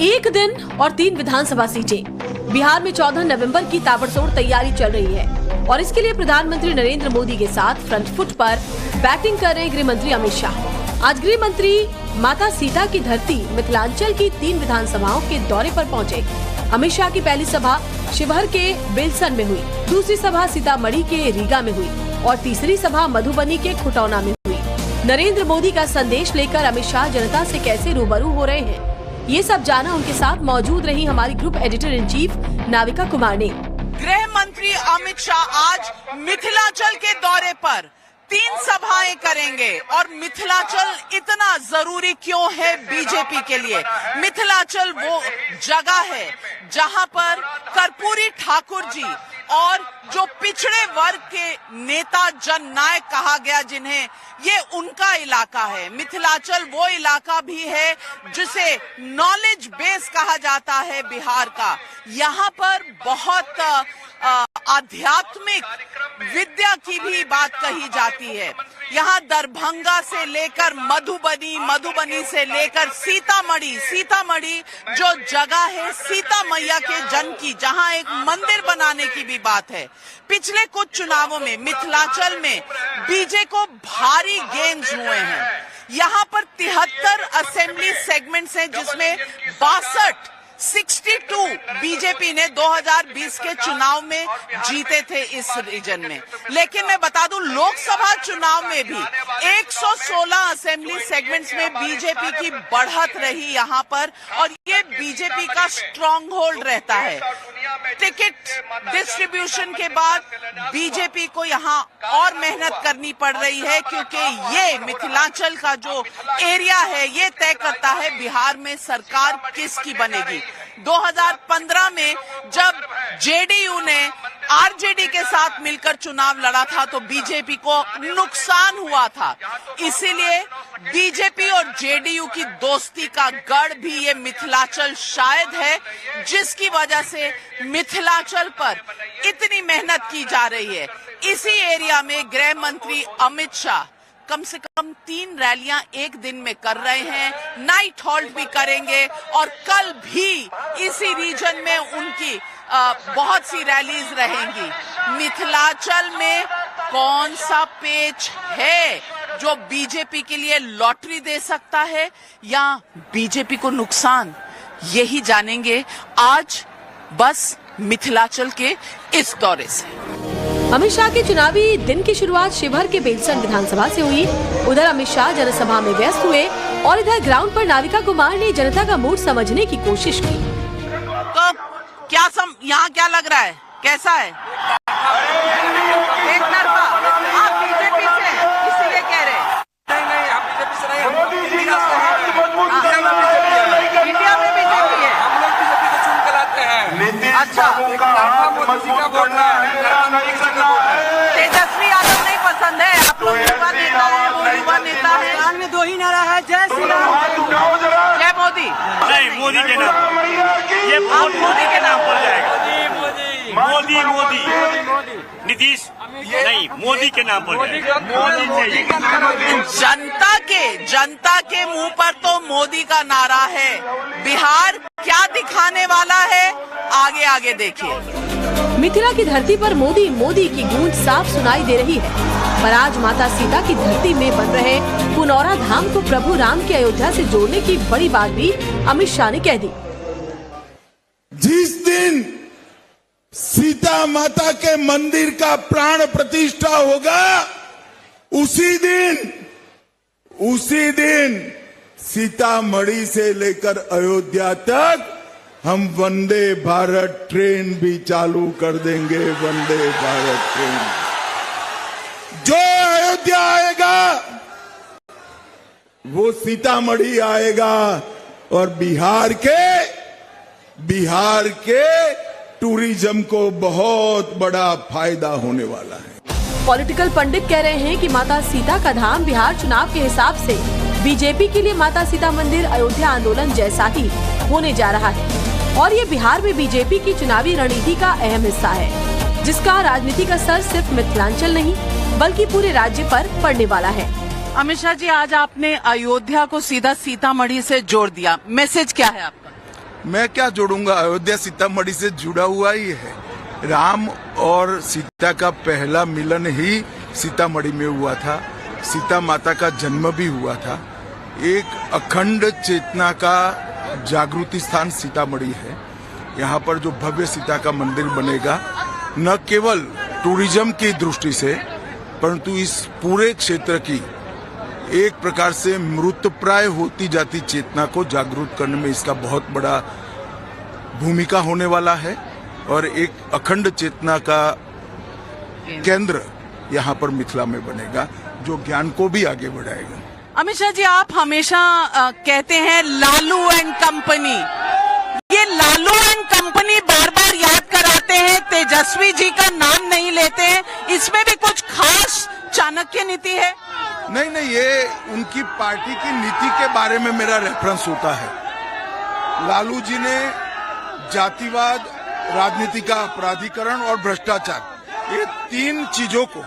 एक दिन और 3 विधानसभा सीटें। बिहार में 14 नवंबर की ताबड़तोड़ तैयारी चल रही है और इसके लिए प्रधानमंत्री नरेंद्र मोदी के साथ फ्रंट फुट पर बैटिंग कर रहे गृह मंत्री अमित शाह। आज गृह मंत्री माता सीता की धरती मिथिलांचल की 3 विधानसभाओं के दौरे पर पहुंचे। अमित शाह की पहली सभा शिवहर के बेलसन में हुई, दूसरी सभा सीतामढ़ी के रीगा में हुई और तीसरी सभा मधुबनी के खुटौना में हुई। नरेंद्र मोदी का संदेश लेकर अमित शाह जनता से कैसे रूबरू हो रहे हैं, ये सब जाना उनके साथ मौजूद रही हमारी group editor in chief Navika Kumar ने। गृह मंत्री अमित शाह आज मिथिलांचल के दौरे पर 3 सभाएं करेंगे और मिथिलांचल इतना जरूरी क्यों है बीजेपी के लिए। मिथिलांचल वो जगह है जहां पर कर्पूरी ठाकुर जी और जो पिछड़े वर्ग के नेता जननायक कहा गया जिन्हें, ये उनका इलाका है। मिथिलांचल वो इलाका भी है जिसे नॉलेज बेस कहा जाता है बिहार का। यहाँ पर बहुत आध्यात्मिक विद्या की भी बात कही जाती है। यहाँ दरभंगा से लेकर मधुबनी, मधुबनी से लेकर सीतामढ़ी, सीतामढ़ी जो जगह है सीता मैया के जन्म की, जहाँ एक मंदिर बनाने की भी बात है। पिछले कुछ चुनावों में मिथिलांचल में बीजेपी को भारी गेन्स हुए हैं। यहाँ पर 73 असेंबली सेगमेंट्स हैं जिसमें 62 बीजेपी ने 2020 के चुनाव में जीते थे इस रीजन में। लेकिन मैं बता दूं लोकसभा चुनाव में भी 116 असेंबली सेगमेंट्स में बीजेपी की बढ़त रही यहाँ पर और ये बीजेपी का स्ट्रॉन्ग होल्ड रहता है। टिकट डिस्ट्रीब्यूशन के बाद बीजेपी को यहाँ और मेहनत करनी पड़ रही है क्योंकि ये मिथिलांचल का जो एरिया है ये तय करता है बिहार में सरकार किसकी बनेगी। 2015 में जब जेडीयू ने आरजेडी के साथ मिलकर चुनाव लड़ा था तो बीजेपी को नुकसान हुआ था। इसीलिए बीजेपी और जेडीयू की दोस्ती का गढ़ भी ये मिथिलांचल शायद है जिसकी वजह से मिथिलांचल पर इतनी मेहनत की जा रही है। इसी एरिया में गृह मंत्री अमित शाह कम से कम 3 रैलियां एक दिन में कर रहे हैं, नाइट हॉल्ट भी करेंगे और कल भी इसी रीजन में उनकी बहुत सी रैलीज रहेंगी। मिथिलांचल में कौन सा पेच है जो बीजेपी के लिए लॉटरी दे सकता है या बीजेपी को नुकसान, यही जानेंगे आज बस मिथिलांचल के इस दौरे से। अमित शाह के चुनावी दिन की शुरुआत शिवहर के बेलसन विधानसभा से हुई। उधर अमित शाह जनसभा में व्यस्त हुए और इधर ग्राउंड पर नाविका कुमार ने जनता का मूड समझने की कोशिश की। तो क्या यहाँ क्या लग रहा है, कैसा है? एक तरफा आप बीजेपी से इसीलिए कह रहे हैं? नहीं, आप बीजेपी से नहीं, इंडिया में बीजेपी है। हम लोग बीजेपी को चुन कर आते हैं। अच्छा, तेजस्वी यादव नहीं पसंद है? आप लोग युवा नेता है, वो युवा नेता है। में 2 ही नारा है, जय श्री राम, जय मोदी। नहीं, मोदी के नाम, ये मोदी के नाम पर जाएगा। मोदी नीतीश नहीं, मोदी के नाम पर जनता के मुंह पर तो मोदी का नारा है। बिहार क्या दिखाने वाला है आगे आगे देखिए। मिथिला की धरती पर मोदी मोदी की गूंज साफ सुनाई दे रही है, पर आज माता सीता की धरती में बन रहे पुनौरा धाम को प्रभु राम की अयोध्या से जोड़ने की बड़ी बात भी अमित शाह ने कह दी। जिस दिन सीता माता के मंदिर का प्राण प्रतिष्ठा होगा उसी दिन सीतामढ़ी से लेकर अयोध्या तक हम वंदे भारत ट्रेन भी चालू कर देंगे। वंदे भारत ट्रेन जो अयोध्या आएगा वो सीतामढ़ी आएगा और बिहार के टूरिज्म को बहुत बड़ा फायदा होने वाला है। पॉलिटिकल पंडित कह रहे हैं कि माता सीता का धाम बिहार चुनाव के हिसाब से बीजेपी के लिए माता सीता मंदिर अयोध्या आंदोलन जैसा ही होने जा रहा है और ये बिहार में बीजेपी की चुनावी रणनीति का अहम हिस्सा है, जिसका राजनीतिक असर सिर्फ मिथिलांचल नहीं बल्कि पूरे राज्य पर पड़ने वाला है। अमित शाह जी, आज आपने अयोध्या को सीधा सीतामढ़ी से जोड़ दिया, मैसेज क्या है आपका? मैं क्या जोड़ूंगा, अयोध्या सीतामढ़ी से जुड़ा हुआ ही है। राम और सीता का पहला मिलन ही सीतामढ़ी में हुआ था, सीता माता का जन्म भी हुआ था। एक अखंड चेतना का जागृति स्थान सीतामढ़ी है। यहाँ पर जो भव्य सीता का मंदिर बनेगा, न केवल टूरिज्म की दृष्टि से परंतु इस पूरे क्षेत्र की एक प्रकार से मृतप्राय होती जाती चेतना को जागरूक करने में इसका बहुत बड़ा भूमिका होने वाला है और एक अखंड चेतना का केंद्र यहाँ पर मिथिला में बनेगा, जो ज्ञान को भी आगे बढ़ाएगा। अमित शाह जी, आप हमेशा कहते हैं लालू एंड कंपनी, ये लालू एंड कंपनी बार बार याद कराते हैं, तेजस्वी जी का नाम नहीं लेते हैं, इसमें भी कुछ खास चाणक्य नीति है? नहीं, ये उनकी पार्टी की नीति के बारे में मेरा रेफरेंस होता है। लालू जी ने जातिवाद, राजनीति का अपराधीकरण और भ्रष्टाचार, ये तीन चीजों को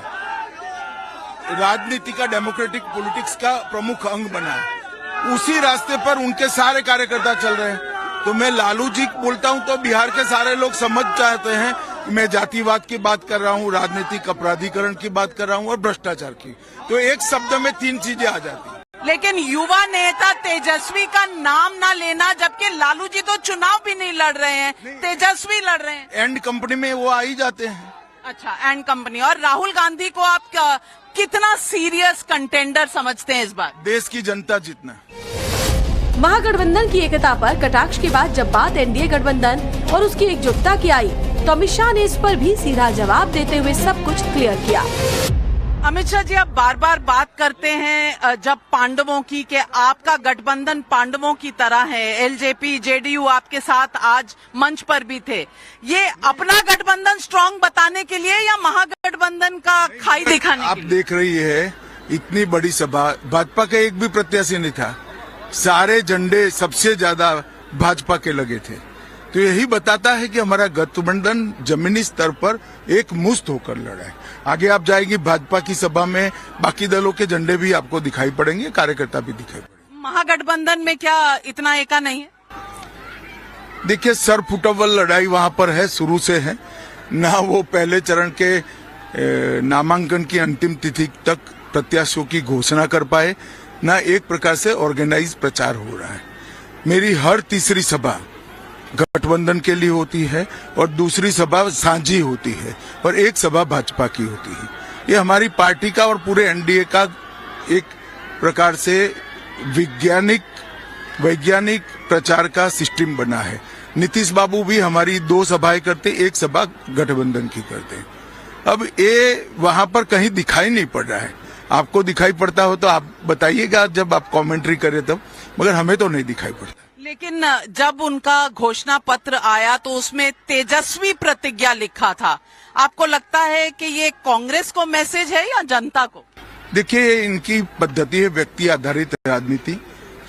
राजनीति का, डेमोक्रेटिक पॉलिटिक्स का प्रमुख अंग बनाया। उसी रास्ते पर उनके सारे कार्यकर्ता चल रहे हैं। तो मैं लालू जी बोलता हूं तो बिहार के सारे लोग समझ चाहते हैं मैं जातिवाद की बात कर रहा हूं, राजनीतिक अपराधीकरण की बात कर रहा हूं और भ्रष्टाचार की। तो एक शब्द में तीन चीजें आ जाती हैं। लेकिन युवा नेता तेजस्वी का नाम ना लेना, जबकि लालू जी तो चुनाव भी नहीं लड़ रहे हैं, तेजस्वी लड़ रहे हैं। एंड कंपनी में वो आ ही जाते हैं। अच्छा, एंड कंपनी। और राहुल गांधी को आप कितना सीरियस कंटेंडर समझते हैं इस बार? देश की जनता जितना। महागठबंधन की एकता पर कटाक्ष के बाद जब बात एनडीए गठबंधन और उसकी एकजुटता की आई तो अमित शाह ने इस पर भी सीधा जवाब देते हुए सब कुछ क्लियर किया। अमित शाह जी, आप बार बार बात करते हैं जब पांडवों की, कि आपका गठबंधन पांडवों की तरह है। एलजेपी, जेडीयू आपके साथ आज मंच पर भी थे। ये अपना गठबंधन स्ट्रांग बताने के लिए या महागठबंधन का खाई दिखाने के लिए? आप देख रही है इतनी बड़ी सभा, भाजपा का एक भी प्रत्याशी नहीं था, सारे झंडे सबसे ज्यादा भाजपा के लगे थे। तो यही बताता है कि हमारा गठबंधन जमीनी स्तर पर एक मुश्त होकर लड़ा है। आगे आप जाएंगी भाजपा की सभा में, बाकी दलों के झंडे भी आपको दिखाई पड़ेंगे, कार्यकर्ता भी दिखाई पड़ेंगे। महागठबंधन में क्या इतना एका नहीं है? देखिए, सर फुटबॉल लड़ाई वहां पर है, शुरू से है ना। वो पहले चरण के नामांकन की अंतिम तिथि तक प्रत्याशियों की घोषणा कर पाए, ना एक प्रकार से ऑर्गेनाइज प्रचार हो रहा है। मेरी हर तीसरी सभा गठबंधन के लिए होती है और दूसरी सभा साझी होती है और एक सभा भाजपा की होती है। ये हमारी पार्टी का और पूरे एनडीए का एक प्रकार से वैज्ञानिक प्रचार का सिस्टम बना है। नीतीश बाबू भी हमारी 2 सभाएं करते, एक सभा गठबंधन की करते। अब ये वहां पर कहीं दिखाई नहीं पड़ रहा है। आपको दिखाई पड़ता हो तो आप बताइएगा जब आप कमेंट्री करें तब, मगर हमें तो नहीं दिखाई पड़ता। लेकिन जब उनका घोषणा पत्र आया तो उसमें तेजस्वी प्रतिज्ञा लिखा था। आपको लगता है कि ये कांग्रेस को मैसेज है या जनता को? देखिए, इनकी पद्धति है व्यक्ति आधारित राजनीति।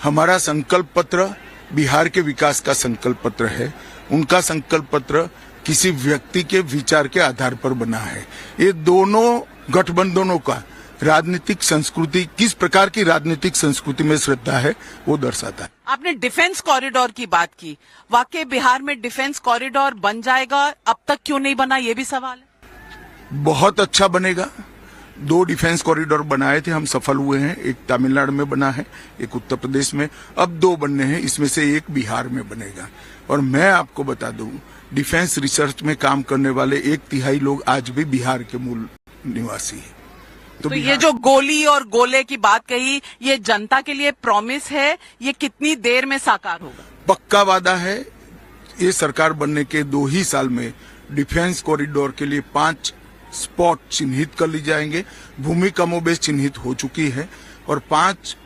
हमारा संकल्प पत्र बिहार के विकास का संकल्प पत्र है, उनका संकल्प पत्र किसी व्यक्ति के विचार के आधार पर बना है। ये दोनों गठबंधनों का राजनीतिक संस्कृति, किस प्रकार की राजनीतिक संस्कृति में श्रद्धा है, वो दर्शाता है। आपने डिफेंस कॉरिडोर की बात की, वाकई बिहार में डिफेंस कॉरिडोर बन जाएगा? अब तक क्यों नहीं बना, ये भी सवाल है। बहुत अच्छा बनेगा। 2 डिफेंस कॉरिडोर बनाए थे, हम सफल हुए हैं। एक तमिलनाडु में बना है, एक उत्तर प्रदेश में, अब 2 बनने हैं, इसमें से एक बिहार में बनेगा। और मैं आपको बता दूं, डिफेंस रिसर्च में काम करने वाले 1/3 लोग आज भी बिहार के मूल निवासी हैं। तो ये जो गोली और गोले की बात कही, ये जनता के लिए प्रॉमिस है, ये कितनी देर में साकार होगा? पक्का वादा है। ये सरकार बनने के 2 ही साल में डिफेंस कॉरिडोर के लिए 5 स्पॉट चिन्हित कर ली जाएंगे। भूमि कमोबेश चिन्हित हो चुकी है और 5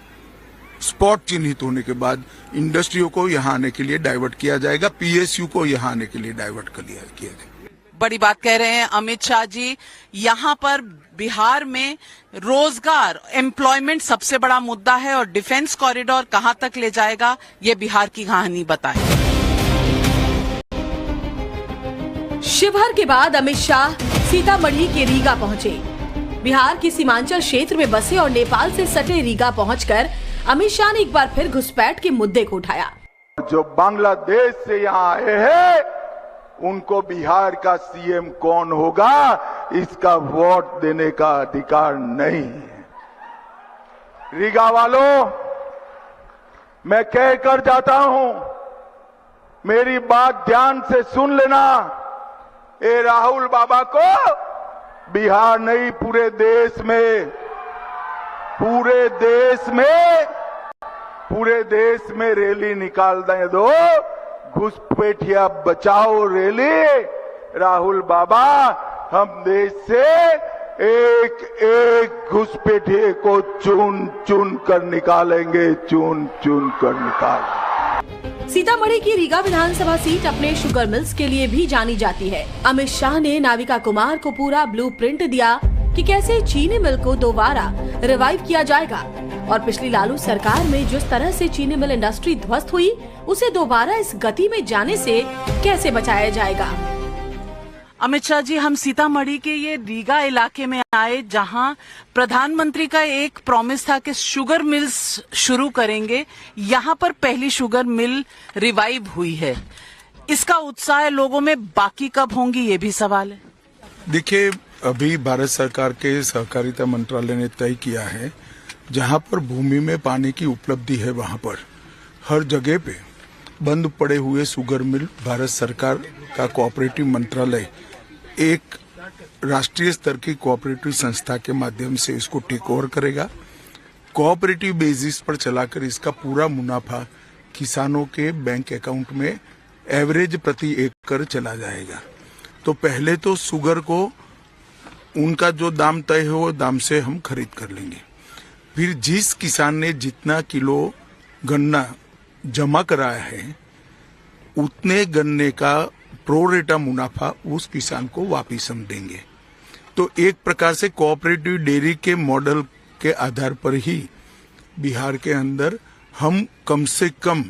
स्पॉट चिन्हित होने के बाद इंडस्ट्रियों को यहाँ आने के लिए डाइवर्ट किया जाएगा, पीएसयू को यहाँ आने के लिए डाइवर्ट किया जाएगा। बड़ी बात कह रहे हैं अमित शाह जी। यहाँ पर बिहार में रोजगार, एम्प्लॉयमेंट सबसे बड़ा मुद्दा है और डिफेंस कॉरिडोर कहां तक ले जाएगा, ये बिहार की कहानी बताए। शिवहर के बाद अमित शाह सीतामढ़ी के रीगा पहुंचे। बिहार की सीमांचल क्षेत्र में बसे और नेपाल से सटे रीगा पहुंचकर अमित शाह ने एक बार फिर घुसपैठ के मुद्दे को उठाया। जो बांग्लादेश से यहाँ आए हैं उनको बिहार का सीएम कौन होगा इसका वोट देने का अधिकार नहीं है। रीगा वालों, मैं कहकर जाता हूं, मेरी बात ध्यान से सुन लेना। ए राहुल बाबा को बिहार नहीं, पूरे देश में रैली निकाल दें दो, घुसपैठिया बचाओ रैली। राहुल बाबा, हम देश से एक एक घुसपैठिए को चुन चुन कर निकालेंगे, चुन चुन कर निकालेंगे। सीतामढ़ी की रीगा विधानसभा सीट अपने शुगर मिल्स के लिए भी जानी जाती है। अमित शाह ने नाविका कुमार को पूरा ब्लूप्रिंट दिया कि कैसे चीनी मिल को दोबारा रिवाइव किया जाएगा और पिछली लालू सरकार में जिस तरह से चीनी मिल इंडस्ट्री ध्वस्त हुई, उसे दोबारा इस गति में जाने से कैसे बचाया जाएगा। अमित शाह जी, हम सीतामढ़ी के ये रीगा इलाके में आए जहां प्रधानमंत्री का एक प्रॉमिस था कि शुगर मिल्स शुरू करेंगे। यहां पर पहली शुगर मिल रिवाइव हुई है, इसका उत्साह लोगों में बाकी कब होंगी, ये भी सवाल है। देखिए, अभी भारत सरकार के सहकारिता मंत्रालय ने तय किया है जहां पर भूमि में पानी की उपलब्धि है वहां पर हर जगह पे बंद पड़े हुए शुगर मिल भारत सरकार का कोऑपरेटिव मंत्रालय एक राष्ट्रीय स्तर की कोऑपरेटिव संस्था के माध्यम से इसको टेक ओवर करेगा। कोऑपरेटिव बेसिस पर चलाकर इसका पूरा मुनाफा किसानों के बैंक अकाउंट में एवरेज प्रति एकड़ चला जाएगा। तो पहले तो शुगर को उनका जो दाम तय है वो दाम से हम खरीद कर लेंगे। फिर जिस किसान ने जितना किलो गन्ना जमा कराया है उतने गन्ने का प्रोरेटा मुनाफा उस किसान को वापिस हम देंगे। तो एक प्रकार से कोऑपरेटिव डेयरी के मॉडल के आधार पर ही बिहार के अंदर हम कम से कम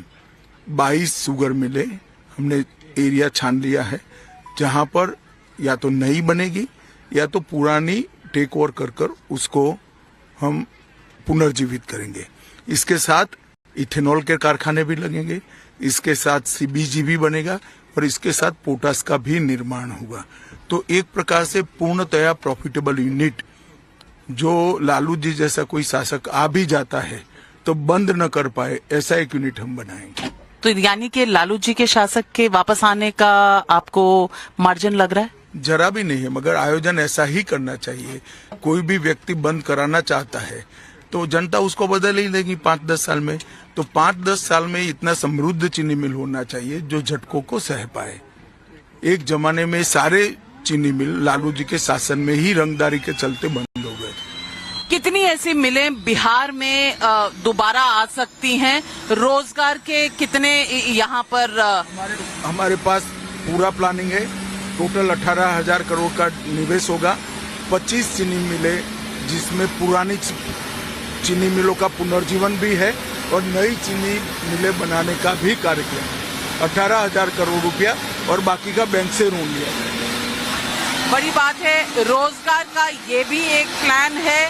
22 शुगर मिले हमने एरिया छान लिया है जहां पर या तो नई बनेगी या तो पुरानी टेक ओवर कर उसको हम पुनर्जीवित करेंगे। इसके साथ इथेनॉल के कारखाने भी लगेंगे, इसके साथ सीबीजी भी बनेगा और इसके साथ पोटास का भी निर्माण होगा। तो एक प्रकार से पूर्णतया प्रॉफिटेबल यूनिट, जो लालू जी जैसा कोई शासक आ भी जाता है तो बंद न कर पाए, ऐसा एक यूनिट हम बनाएंगे। तो यानी कि लालू जी के शासक के वापस आने का आपको मार्जिन लग रहा है? जरा भी नहीं है, मगर आयोजन ऐसा ही करना चाहिए। कोई भी व्यक्ति बंद कराना चाहता है तो जनता उसको बदल ही लेगी 5-10 साल में। तो 5-10 साल में इतना समृद्ध चीनी मिल होना चाहिए जो झटकों को सह पाए। एक जमाने में सारे चीनी मिल लालू जी के शासन में ही रंगदारी के चलते बंद हो गए। कितनी ऐसी मिलें बिहार में दोबारा आ सकती हैं? रोजगार के कितने यहाँ पर हमारे पास पूरा प्लानिंग है। टोटल 18,000 करोड़ का निवेश होगा। 25 चीनी मिलें जिसमें पुरानी चीनी मिलों का पुनर्जीवन भी है और नई चीनी मिलें बनाने का भी कार्यक्रम। 18,000 करोड़ रुपया और बाकी का बैंक से ऋण लिया। बड़ी बात है, रोजगार का ये भी एक प्लान है।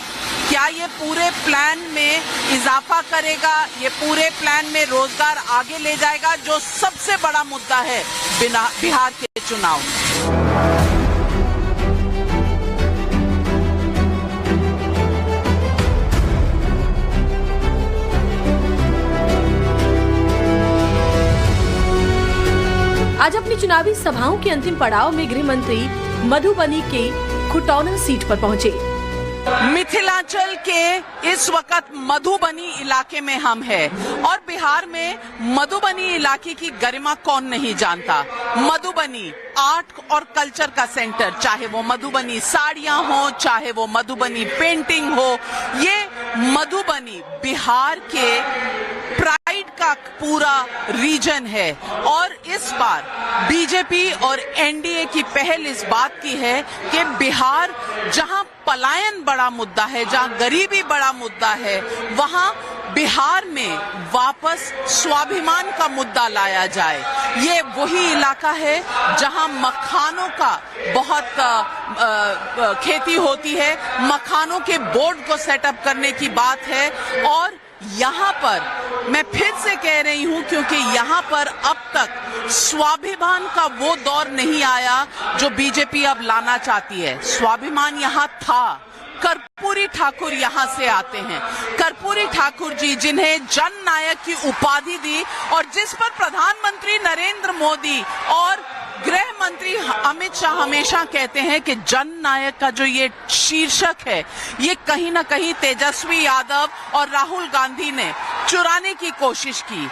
क्या ये पूरे प्लान में इजाफा करेगा? ये पूरे प्लान में रोजगार आगे ले जाएगा, जो सबसे बड़ा मुद्दा है बिहार के चुनाव में। आज अपनी चुनावी सभाओं के अंतिम पड़ाव में गृह मंत्री मधुबनी के खुटौना सीट पर पहुंचे। मिथिलांचल के इस वक्त मधुबनी इलाके में हम हैं और बिहार में मधुबनी इलाके की गरिमा कौन नहीं जानता। मधुबनी आर्ट और कल्चर का सेंटर, चाहे वो मधुबनी साड़ियां हो, चाहे वो मधुबनी पेंटिंग हो, ये मधुबनी बिहार के प्राइड का पूरा रीजन है। और इस बार बीजेपी और एनडीए की पहल इस बात की है कि बिहार जहां पलायन बड़ा मुद्दा है, जहां गरीबी बड़ा मुद्दा है, वहां बिहार में वापस स्वाभिमान का मुद्दा लाया जाए। ये वही इलाका है जहां मखानों का बहुत खेती होती है, मखानों के बोर्ड को सेटअप करने की बात है। और यहाँ पर मैं फिर से कह रही हूँ, क्योंकि यहाँ पर अब तक स्वाभिमान का वो दौर नहीं आया जो बीजेपी अब लाना चाहती है। स्वाभिमान यहाँ था। कर्पूरी ठाकुर यहाँ से आते हैं। कर्पूरी ठाकुर जी, जिन्हें जन नायक की उपाधि दी और जिस पर प्रधानमंत्री नरेंद्र मोदी और गृह मंत्री अमित शाह हमेशा कहते हैं कि जन नायक का जो ये शीर्षक है, ये कहीं ना कहीं तेजस्वी यादव और राहुल गांधी ने चुराने की कोशिश की।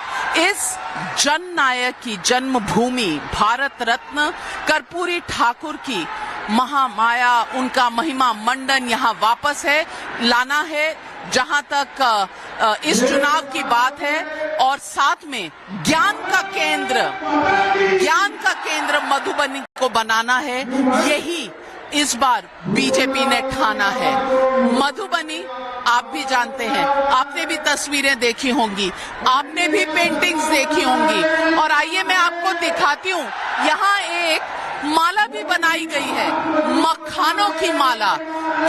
इस जन नायक की जन्मभूमि भारत रत्न कर्पूरी ठाकुर की महामाया, उनका महिमा मंडन यहाँ वापस है, लाना है। जहां तक इस चुनाव की बात है और साथ में ज्ञान का केंद्र मधुबनी को बनाना है, यही इस बार बीजेपी ने ठाना है। मधुबनी आप भी जानते हैं, आपने भी तस्वीरें देखी होंगी, आपने भी पेंटिंग्स देखी होंगी। और आइए मैं आपको दिखाती हूँ, यहाँ एक माला भी बनाई गई है, मखानों की माला।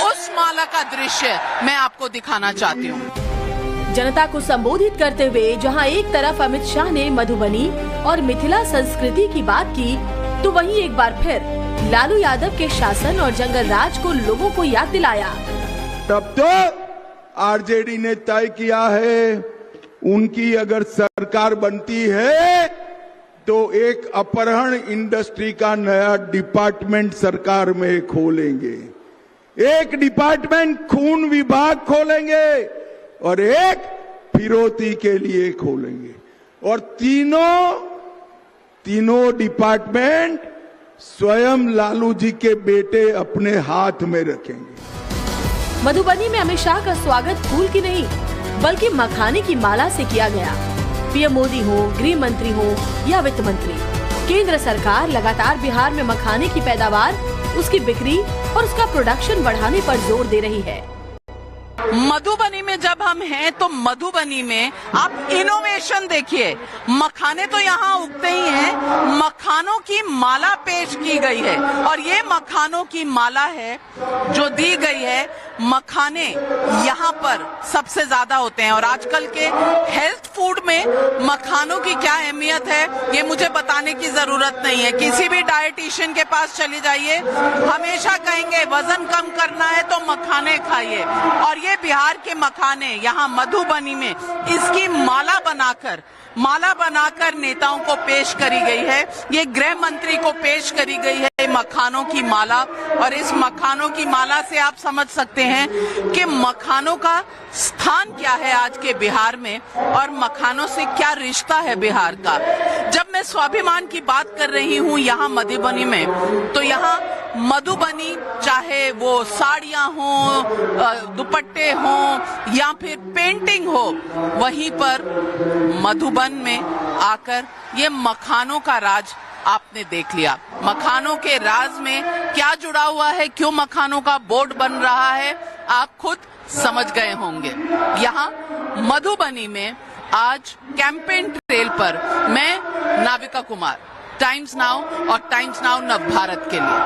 उस माला का दृश्य मैं आपको दिखाना चाहती हूँ। जनता को संबोधित करते हुए जहां एक तरफ अमित शाह ने मधुबनी और मिथिला संस्कृति की बात की, तो वहीं एक बार फिर लालू यादव के शासन और जंगल राज को लोगों को याद दिलाया। तब तो आरजेडी ने तय किया है, उनकी अगर सरकार बनती है तो एक अपहरण इंडस्ट्री का नया डिपार्टमेंट सरकार में खोलेंगे। एक डिपार्टमेंट खून विभाग खोलेंगे और एक फिरौती के लिए खोलेंगे। और तीनों डिपार्टमेंट स्वयं लालू जी के बेटे अपने हाथ में रखेंगे। मधुबनी में अमित शाह का स्वागत फूल की नहीं बल्कि मखाने की माला से किया गया। पीएम मोदी हो, गृह मंत्री हो या वित्त मंत्री, केंद्र सरकार लगातार बिहार में मखाने की पैदावार, उसकी बिक्री और उसका प्रोडक्शन बढ़ाने पर जोर दे रही है। मधुबनी में जब हम हैं तो मधुबनी में आप इनोवेशन देखिए। मखाने तो यहाँ उगते ही हैं, मखानों की माला पेश की गई है और ये मखानों की माला है जो दी गई है। मखाने यहाँ पर सबसे ज्यादा होते हैं और आजकल के हेल्थ फूड में मखानों की क्या अहमियत है ये मुझे बताने की जरूरत नहीं है। किसी भी डाइटिशियन के पास चली जाइए, हमेशा कहेंगे वजन कम करना है तो मखाने खाइए। और ये बिहार के मखाने यहाँ मधुबनी में इसकी माला बनाकर नेताओं को पेश करी गई है। ये गृह मंत्री को पेश करी गई है मखानों की माला। और इस मखानों की माला से आप समझ सकते हैं कि मखानों का स्थान क्या है आज के बिहार में और मखानों से क्या रिश्ता है बिहार का। जब मैं स्वाभिमान की बात कर रही हूँ यहाँ मधुबनी में, तो यहाँ मधुबनी चाहे वो साड़ियां हो, दुपट्टे हो या फिर पेंटिंग हो, वहीं पर मधुबन में आकर ये मखानों का राज आपने देख लिया। मखानों के राज में क्या जुड़ा हुआ है, क्यों मखानों का बोर्ड बन रहा है, आप खुद समझ गए होंगे। यहाँ मधुबनी में आज कैंपेन ट्रेल पर मैं नाविका कुमार, टाइम्स नाउ और टाइम्स नाउ नव भारत के लिए।